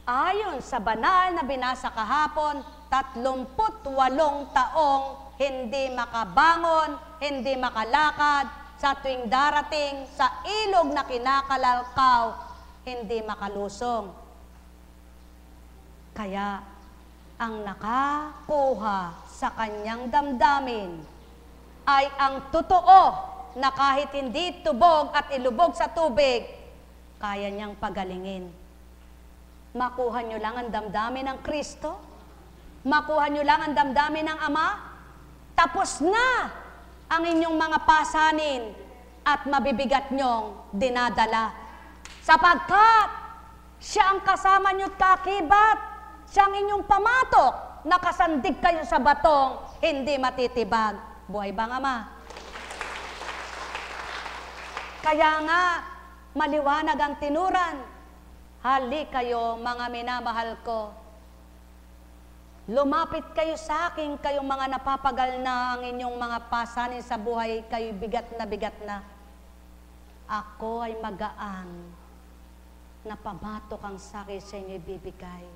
ayon sa banal na binasa kahapon, 38 taong hindi makabangon, hindi makalakad, sa tuwing darating sa ilog na kinakalalkaw, hindi makalusong. Kaya, ang nakakuha sa kanyang damdamin ay ang totoo na kahit hindi tubog at ilubog sa tubig, kaya niyang pagalingin. Makuha nyo lang ang damdamin ng Kristo? Makuha nyo lang ang damdamin ng Ama? Tapos na ang inyong mga pasanin at mabibigat nyong dinadala. Sapagkat siya ang kasama nyo't kakibat, siya ang inyong pamatok, nakasandig kayo sa batong, hindi matitibag. Buhay bang Ama? Kaya nga, maliwanag ang tinuran. Hali kayo, mga minamahal ko. Lumapit kayo sa akin, kayong mga napapagal na ang inyong mga pasanin sa buhay, kayo bigat na. Ako ay magaan na pamatok ang sakit sa inyo ibibigay.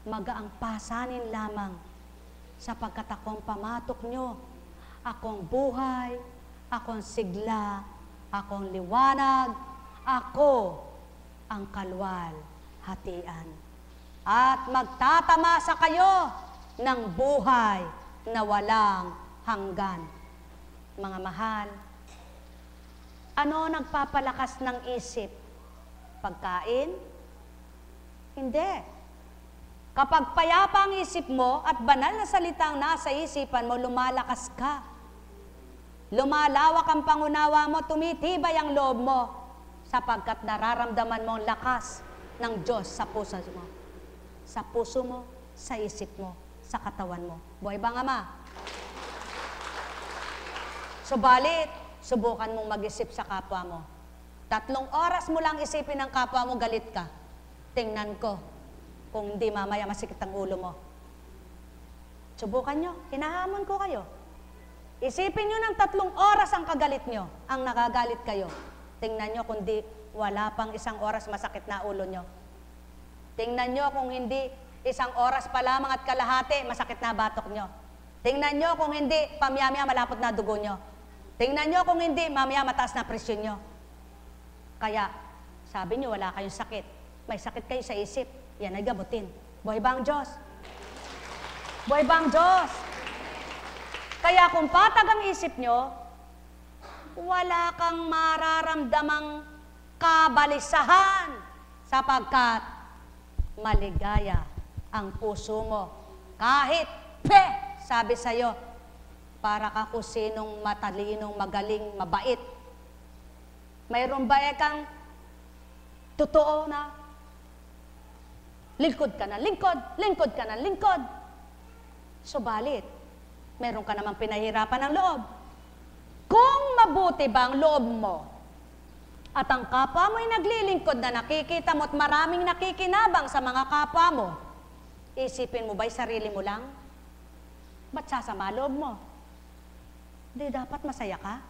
Magaang pasanin lamang, sapagkat akong pamatok nyo, akong buhay, akong sigla, akong liwanag, ako ang kalwal hatian. At magtatamasa kayo ng buhay na walang hanggan. Mga mahal, ano nagpapalakas ng isip? Pagkain? Hindi. Kapag payapa ang isip mo at banal na salitang nasa isipan mo, lumalakas ka. Lumalawak ang pangunawa mo, tumitibay ang loob mo, sapagkat nararamdaman mo ang lakas ng Diyos sa puso mo. Sa puso mo, sa isip mo, sa katawan mo. Buhay bang Ama? Subalit, subukan mong mag-isip sa kapwa mo. 3 oras mo lang isipin ng kapwa mo, galit ka. Tingnan ko, kung hindi mamaya masikip ang ulo mo. Subukan nyo, hinahamon ko kayo. Isipin nyo ng 3 oras ang kagalit nyo, ang nakagalit kayo. Tingnan nyo kung di, wala pang 1 oras masakit na ulo nyo. Tingnan nyo kung hindi 1 oras pa lamang at kalahati, masakit na batok nyo. Tingnan nyo kung hindi, pamiyamaya malapot na dugo nyo. Tingnan nyo kung hindi, mamaya mataas na presyon nyo. Kaya, sabi nyo, wala kayong sakit. May sakit kayo sa isip, yan ay gamutin. Buhay bang Diyos? Buhay bang Diyos? Kaya kung patag ang isip nyo, wala kang mararamdamang kabalisahan, sapagkat maligaya ang puso mo. Kahit sabi sa'yo, para ka kung sinong matalinong, magaling, mabait. Mayroon ba kang totoo na lingkod ka na lingkod, lingkod ka na lingkod. Subalit, meron ka namang pinahirapan ng loob. Kung mabuti ba ang loob mo, at ang kapwa mo'y naglilingkod na nakikita mo at maraming nakikinabang sa mga kapwa mo, isipin mo ba'y sarili mo lang? Ba't sasama loob mo? Di dapat masaya ka?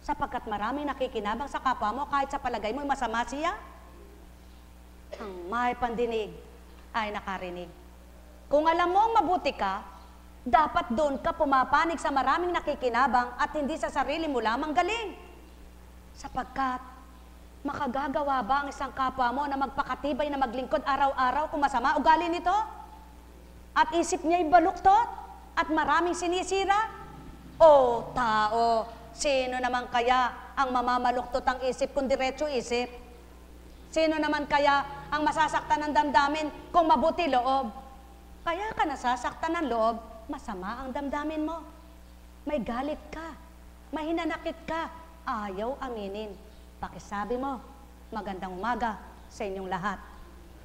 Sapagkat maraming nakikinabang sa kapwa mo kahit sa palagay mo'y masama siya? Ang may pandinig ay nakarinig. Kung alam mong mabuti ka, dapat doon ka pumapanig sa maraming nakikinabang at hindi sa sarili mo lamang galing. Sapagkat makagagawa ba ang isang kapwa mo na magpakatibay na maglingkod araw-araw kung masama ugali nito? At isip niya'y baluktot at maraming sinisira? O tao, sino naman kaya ang mamamaluktot ang isip kung diretso isip? Sino naman kaya ang masasaktan ng damdamin kung mabuti loob? Kaya ka nasasaktan ng loob, masama ang damdamin mo. May galit ka, may hinanakit ka, ayaw aminin. Pakisabi mo, magandang umaga sa inyong lahat.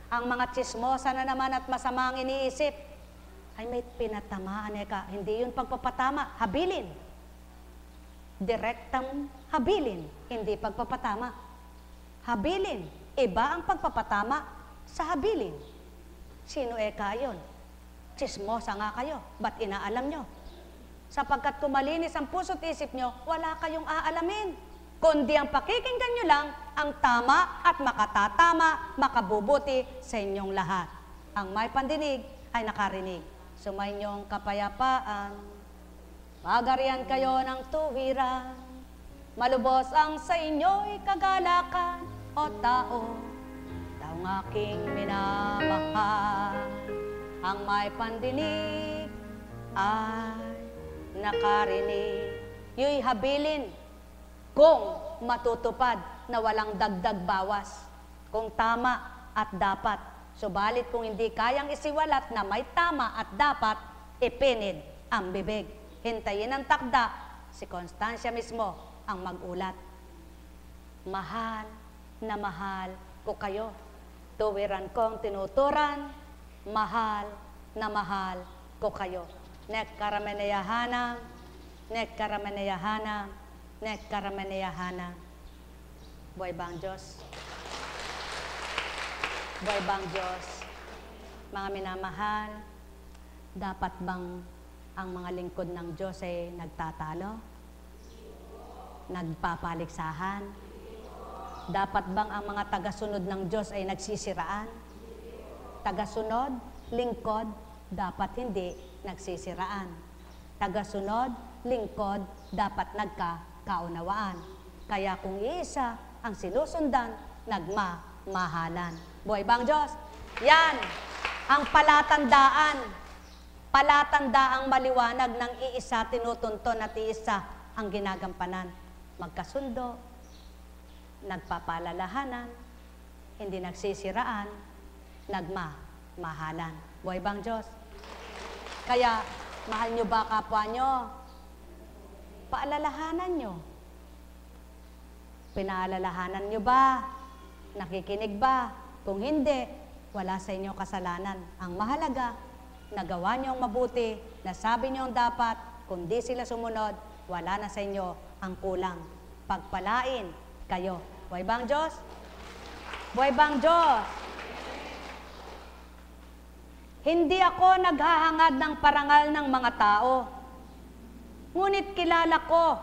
Ang mga tsismosa na naman at masama ang iniisip, ay may pinatamaan ka. Hindi yun pagpapatama, habilin. Direktang habilin, hindi pagpapatama. Habilin, iba ang pagpapatama sa habilin. Sino ka yun? Tsismosa nga kayo, ba't inaalam nyo? Sapagkat kumalinis ang puso't isip nyo, wala kayong aalamin. Kundi ang pakikinggan nyo lang ang tama at makatatama, makabubuti sa inyong lahat. Ang may pandinig ay nakarinig. Sumayinyong kapayapaan, magarian kayo ng tuwiran, malubos ang sa inyo'y kagalakan, o tao, taong aking minamahal. Ang may pandinig ay nakarinig. Yo'y habilin kung matutupad na walang dagdag bawas, kung tama at dapat Subalit kung hindi kayang isiwalat na may tama at dapat, ipinid ang bibig. Hintayin ang takda, si Constancia mismo ang mag-ulat. Mahal na mahal ko kayo. Tuwiran kong tinuturan, mahal na mahal ko kayo. Nekkarameneyahanam, nekkarameneyahanam, nekkarameneyahanam. Buhay ba ang Diyos? Buhay ba ang Diyos? Mga minamahal, dapat bang ang mga lingkod ng Diyos ay nagtatalo? Nagpapaligsahan? Dapat bang ang mga tagasunod ng Diyos ay nagsisiraan? Tagasunod, lingkod, dapat hindi nagsisiraan. Tagasunod, lingkod, dapat nagkakaunawaan. Kaya kung iisa ang sinusundan, nagmamahalan. Buhay ba ang Diyos? Yan ang palatandaan. Palatandaang maliwanag ng iisa tinutunton at iisa ang ginagampanan. Magkasundo, nagpapalalahanan, hindi nagsisiraan, nagmamahalan. Buhay ba ang Diyos? Kaya, mahal nyo ba kapwa nyo? Paalalahanan nyo. Pinaalalahanan nyo ba? Nakikinig ba? Kung hindi, wala sa inyo kasalanan. Ang mahalaga, nagawa nyo ang mabuti, nasabi nyo ang dapat, kung di sila sumunod, wala na sa inyo ang kulang. Pagpalain kayo. Buhay ba ang Diyos? Buhay ba ang Diyos? Hindi ako naghahangad ng parangal ng mga tao. Ngunit kilala ko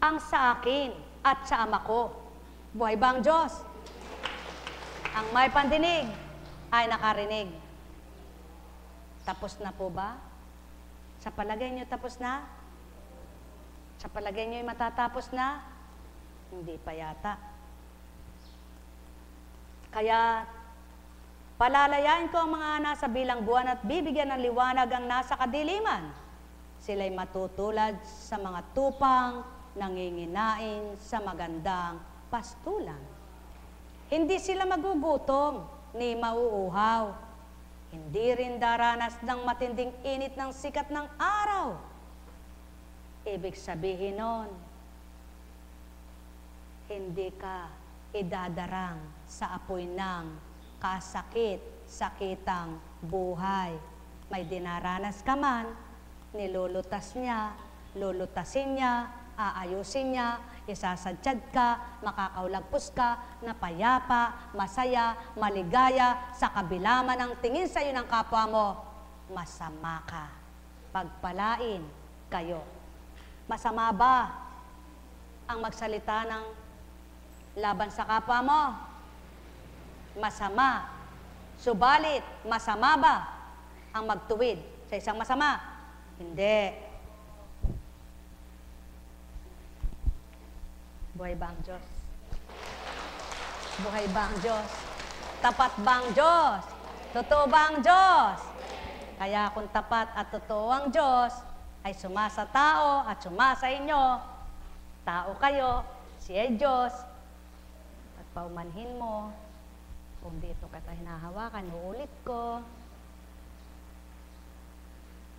ang sa akin at sa Ama ko. Buhay ba ang Diyos? Ang may pandinig ay nakarinig. Tapos na po ba? Sa palagay niyo tapos na? Sa palagay niyo matatapos na? Hindi pa yata. Kaya, palalayain ko ang mga nasa bilang buwan at bibigyan ng liwanag ang nasa kadiliman. Sila'y matutulad sa mga tupang nanginginain sa magandang pastulan. Hindi sila magugutom ni mauuhaw. Hindi rin daranas ng matinding init ng sikat ng araw. Ibig sabihin nun, hindi ka idadarang sa apoy ng kasakit-sakitang buhay. May dinaranas ka man, nilulutas niya, lulutasin niya, aayusin niya, isasadyad ka, makakaulagpos ka, na payapa, masaya, maligaya, sa kabila man ang tingin sa iyo ng kapwa mo, masama ka. Pagpalain kayo. Masama ba ang magsalita ng laban sa kapwa mo? Masama. Subalit, masama ba ang magtuwid sa isang masama? Hindi. Buhay ba ang Diyos? Buhay ba ang Diyos? Tapat ba ang Diyos? Totoo ba ang Diyos? Kaya kung tapat at totoo ang Diyos, ay sumasa tao at sumasa inyo. Tao kayo, siya Diyos. At paumanhin mo, kung dito kita hinahawakan, uulit ko.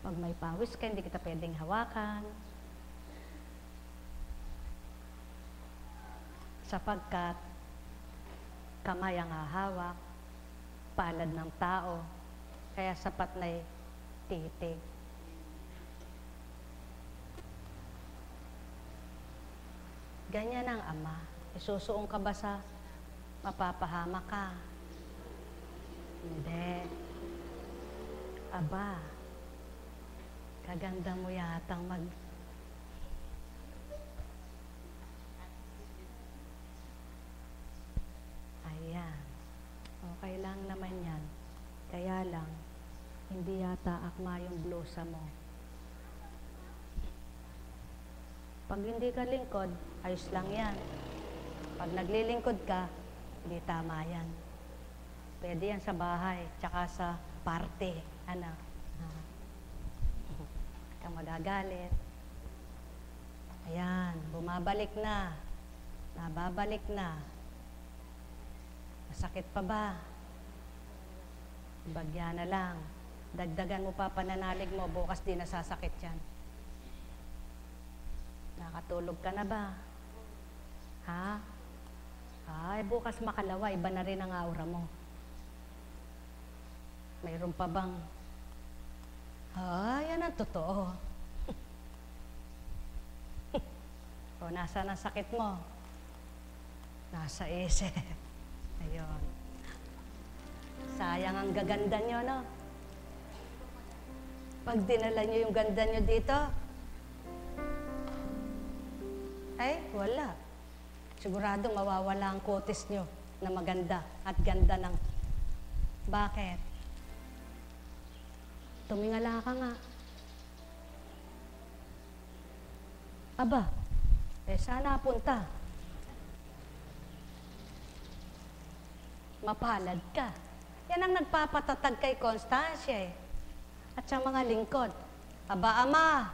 Pag may pawis ka, hindi kita pwedeng hawakan. Sapagkat kamay ang hahawak, palad ng tao, kaya sapat na titig. Ganyan ang Ama. Isusuong ka ba sa mapapahama ka? Hindi. Aba, kaganda mo yatang Ayan. Okay lang naman yan. Kaya lang, hindi yata akma yung blusa mo. Pag hindi ka lingkod, ayos lang yan. Pag naglilingkod ka, hindi tama yan. Pwede yan sa bahay, tsaka sa party. Ano? Ka magagalit. Ayan, bumabalik na. Nababalik na. Masakit pa ba? Bagya na lang. Dagdagan mo pa pananalig mo, bukas di nasasakit yan. Nakatulog ka na ba? Ha? Ay, bukas makalawa, iba na rin ang aura mo. Mayroon pa bang? Ay, yan ang totoo. O, nasa ang sakit mo? Nasa isip. Ayun. Sayang ang gaganda nyo, no? Pag dinala nyo yung ganda nyo dito, ay, wala. Sigurado mawawala ang kutis nyo na maganda at ganda ng... Bakit? Tumingala ka nga. Aba, saan napunta? Mapalad ka. Yan ang nagpapatatag kay Constancia eh. At sa mga lingkod. Aba, Ama,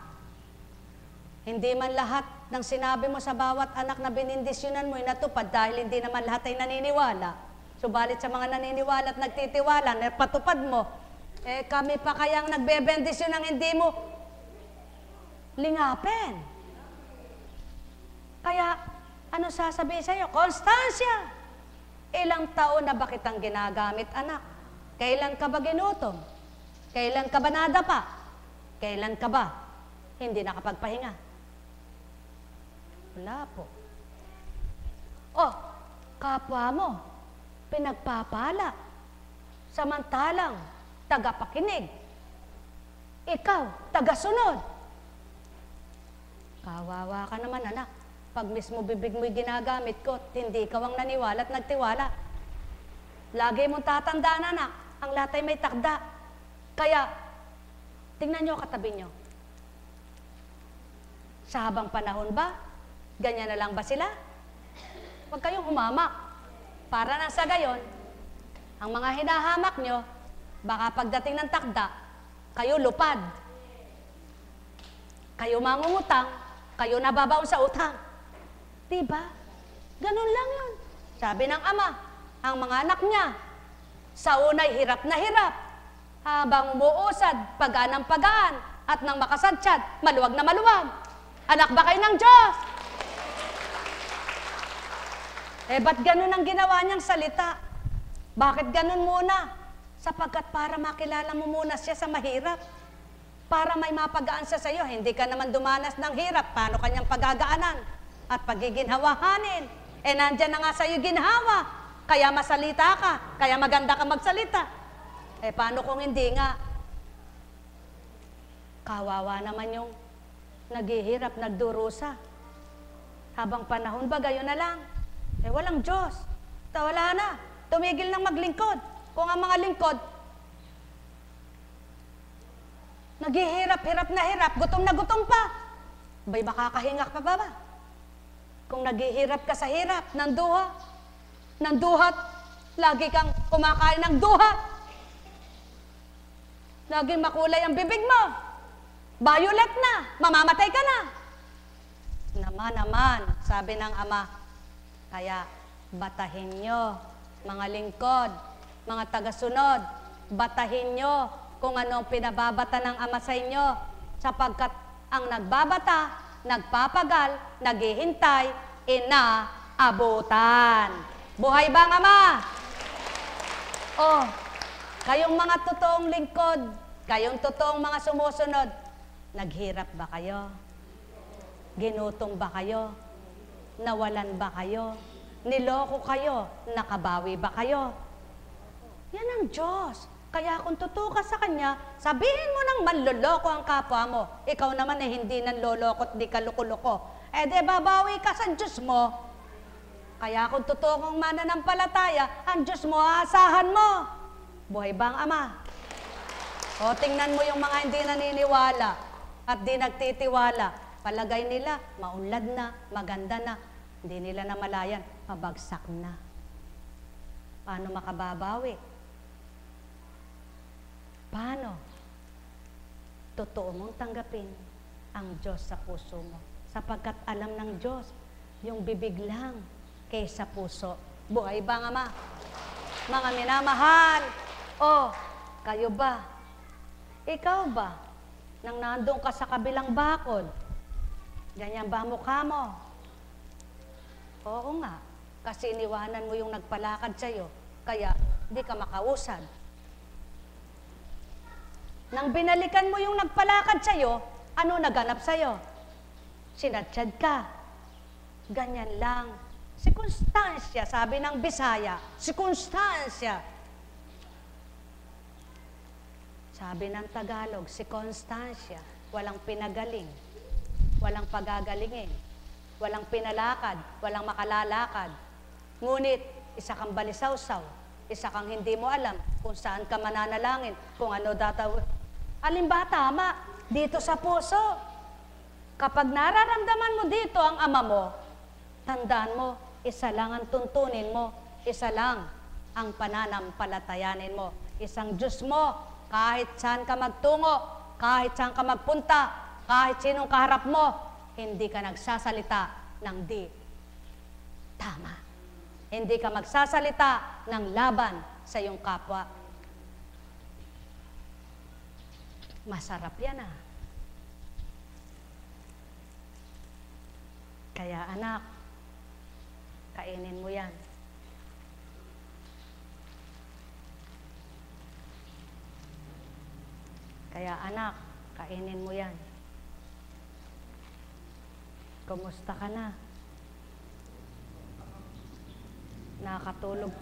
hindi man lahat ng sinabi mo sa bawat anak na binindisyonan mo ay natupad dahil hindi naman lahat ay naniniwala. Subalit sa mga naniniwala at nagtitiwala, napatupad mo, kami pa kayang nagbebendisyon ng hindi mo lingapin. Kaya, ano sasabihin sa'yo? Constancia! Ilang taon na ba kitang ginagamit, anak? Kailan ka ba ginutom? Kailan ka ba nadapa? Kailan ka ba hindi nakapagpahinga? Wala po. Oh, kapwa mo, pinagpapala. Samantalang, tagapakinig. Ikaw, tagasunod. Kawawa ka naman, anak. Pag mismo bibig mo'y ginagamit ko, hindi ikaw ang naniwala at nagtiwala. Lagi mong tatandaan, anak, ang lahat ay may takda. Kaya, tingnan nyo katabi nyo. Sa habang panahon ba, ganyan na lang ba sila? Huwag kayong humamak. Para nang sa gayon, ang mga hinahamak nyo, baka pagdating ng takda, kayo lupad. Kayo mangungutang, kayo nababaon sa utang. Diba? Ganun lang yun. Sabi ng Ama, ang mga anak niya, sa unay hirap na hirap, habang umuusad, pagaan ng pagaan, at nang makasadsyad, maluwag na maluwag. Anak ba kayo ng Diyos? Ba't ganun ang ginawa niyang salita? Bakit ganun muna? Sapagkat para makilala mo muna siya sa mahirap. Para may mapagaan siya sa iyo, hindi ka naman dumanas ng hirap, paano kanyang pagagaanan at pagiginhawahanin? Nandyan na nga sa iyo ginhawa, kaya masalita ka, kaya maganda ka magsalita. Paano kung hindi nga? Kawawa naman yung naghihirap, nagdurusa. Habang panahon ba, gayon na lang. Walang Diyos. Wala na. Tumigil ng maglingkod. Kung ang mga lingkod, naghihirap-hirap na hirap, gutom na gutom pa. Ba'y makakahinga pa ba? Kung naghihirap ka sa hirap, ng duhat, lagi kang kumakain ng duhat. Laging makulay ang bibig mo. Violet na, mamamatay ka na. Naman, sabi ng Ama. Kaya, batahin nyo, mga lingkod, mga tagasunod, batahin nyo kung anong pinababata ng Ama sa inyo, sapagkat ang nagbabata, nagpapagal, naghihintay, inaabutan. Buhay ba ang Ama? Kayong mga totoong lingkod, kayong totoong mga sumusunod, naghirap ba kayo? Ginutom ba kayo? Nawalan ba kayo? Niloko kayo? Nakabawi ba kayo? Yan ang Diyos. Kaya kung totoo ka sa Kanya, sabihin mo nang manloloko ang kapwa mo. Ikaw naman hindi nanloloko at di ka loko-loko. De babawi ka sa Diyos mo. Kaya kung totoo kang mananampalataya, ang Diyos mo, aasahan mo. Buhay ba ang Ama? Tingnan mo yung mga hindi naniniwala at di nagtitiwala. Palagay nila, maunlad na, maganda na. Hindi nila namalayan, pabagsak na. Paano makababawi? Paano? Totoo mong tanggapin ang Diyos sa puso mo. Sapagkat alam ng Diyos, yung bibig lang kaysa puso. Buhay ba ang Ama? Mga minamahal, Kayo ba? Ikaw ba? Nang nandun ka sa kabilang bakod, ganyan ba mukha mo? Oo nga, kasi iniwanan mo yung nagpalakad sa'yo, kaya di ka makausad. Nang binalikan mo yung nagpalakad sa'yo, ano naganap sa'yo? Sinatsyad ka. Ganyan lang. Sirkunstansya, sabi ng Bisaya, sirkunstansya. Sabi ng Tagalog, sirkunstansya, walang pinagaling, walang pagagalingin, walang pinalakad, walang makalalakad. Ngunit, isa kang balisawsaw, isa kang hindi mo alam kung saan ka mananalangin, kung ano dataw. Alin ba tama? Dito sa puso. Kapag nararamdaman mo dito ang ama mo, tandaan mo, isa lang ang tuntunin mo, isa lang ang pananampalatayanin mo. Isang Diyos mo, kahit saan ka magtungo, kahit saan ka magpunta, kahit sinong kaharap mo, hindi ka nagsasalita ng di tama. Hindi ka magsasalita ng laban sa iyong kapwa. Masarap yan ah. Kaya anak, kainin mo yan. Kaya anak, kainin mo yan. Kumusta ka na? Nakakatulog.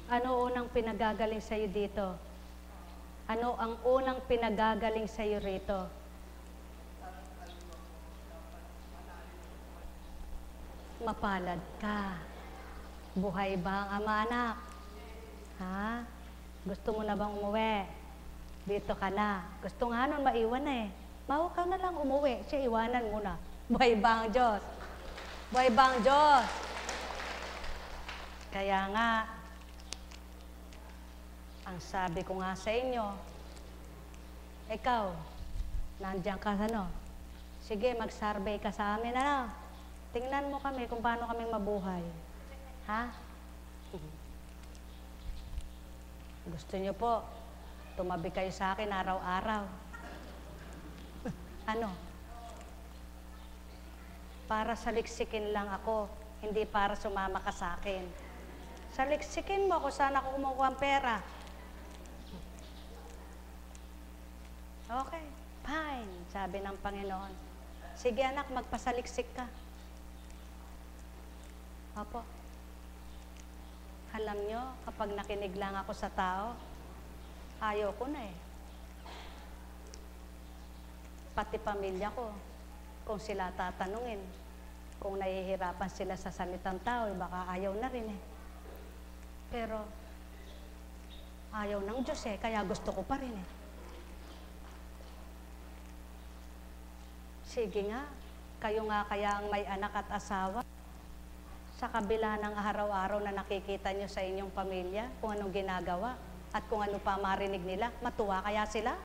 Ano unang pinagagaling sa'yo dito? Ano ang unang pinagagaling sa'yo rito? Mapalad ka. Buhay ba ang ama anak? Ha? Gusto mo na bang umuwi? Dito ka na. Gusto nga nun maiwan na eh. Mawa ka na lang umuwi. Siya iwanan mo na. Buhay ba ang Diyos? Buhay ba ang Diyos? Kaya nga, ang sabi ko nga sa inyo, ikaw, nandiyan ka ano? Sige, mag-survey ka sa amin, ano? Tingnan mo kami kung paano kami mabuhay. Ha? Gusto niyo po, tumabi kayo sa akin araw-araw. Ano? Para saliksikin lang ako, hindi para sumama ka sa akin. Saliksikin mo kung saan ako kumukuha ang pera. Okay, fine, sabi ng Panginoon. Sige anak, magpasaliksik ka. Opo. Alam nyo, kapag nakinig lang ako sa tao, ayaw ko na eh. Pati pamilya ko, kung sila tatanungin, kung nahihirapan sila sa salitang tao, baka ayaw na rin eh. Pero, ayaw ng Diyos eh, kaya gusto ko pa rin eh. Sige nga, kayo nga kaya ang may anak at asawa. Sa kabila ng araw-araw na nakikita nyo sa inyong pamilya, kung anong ginagawa, at kung ano pa marinig nila, matuwa kaya sila?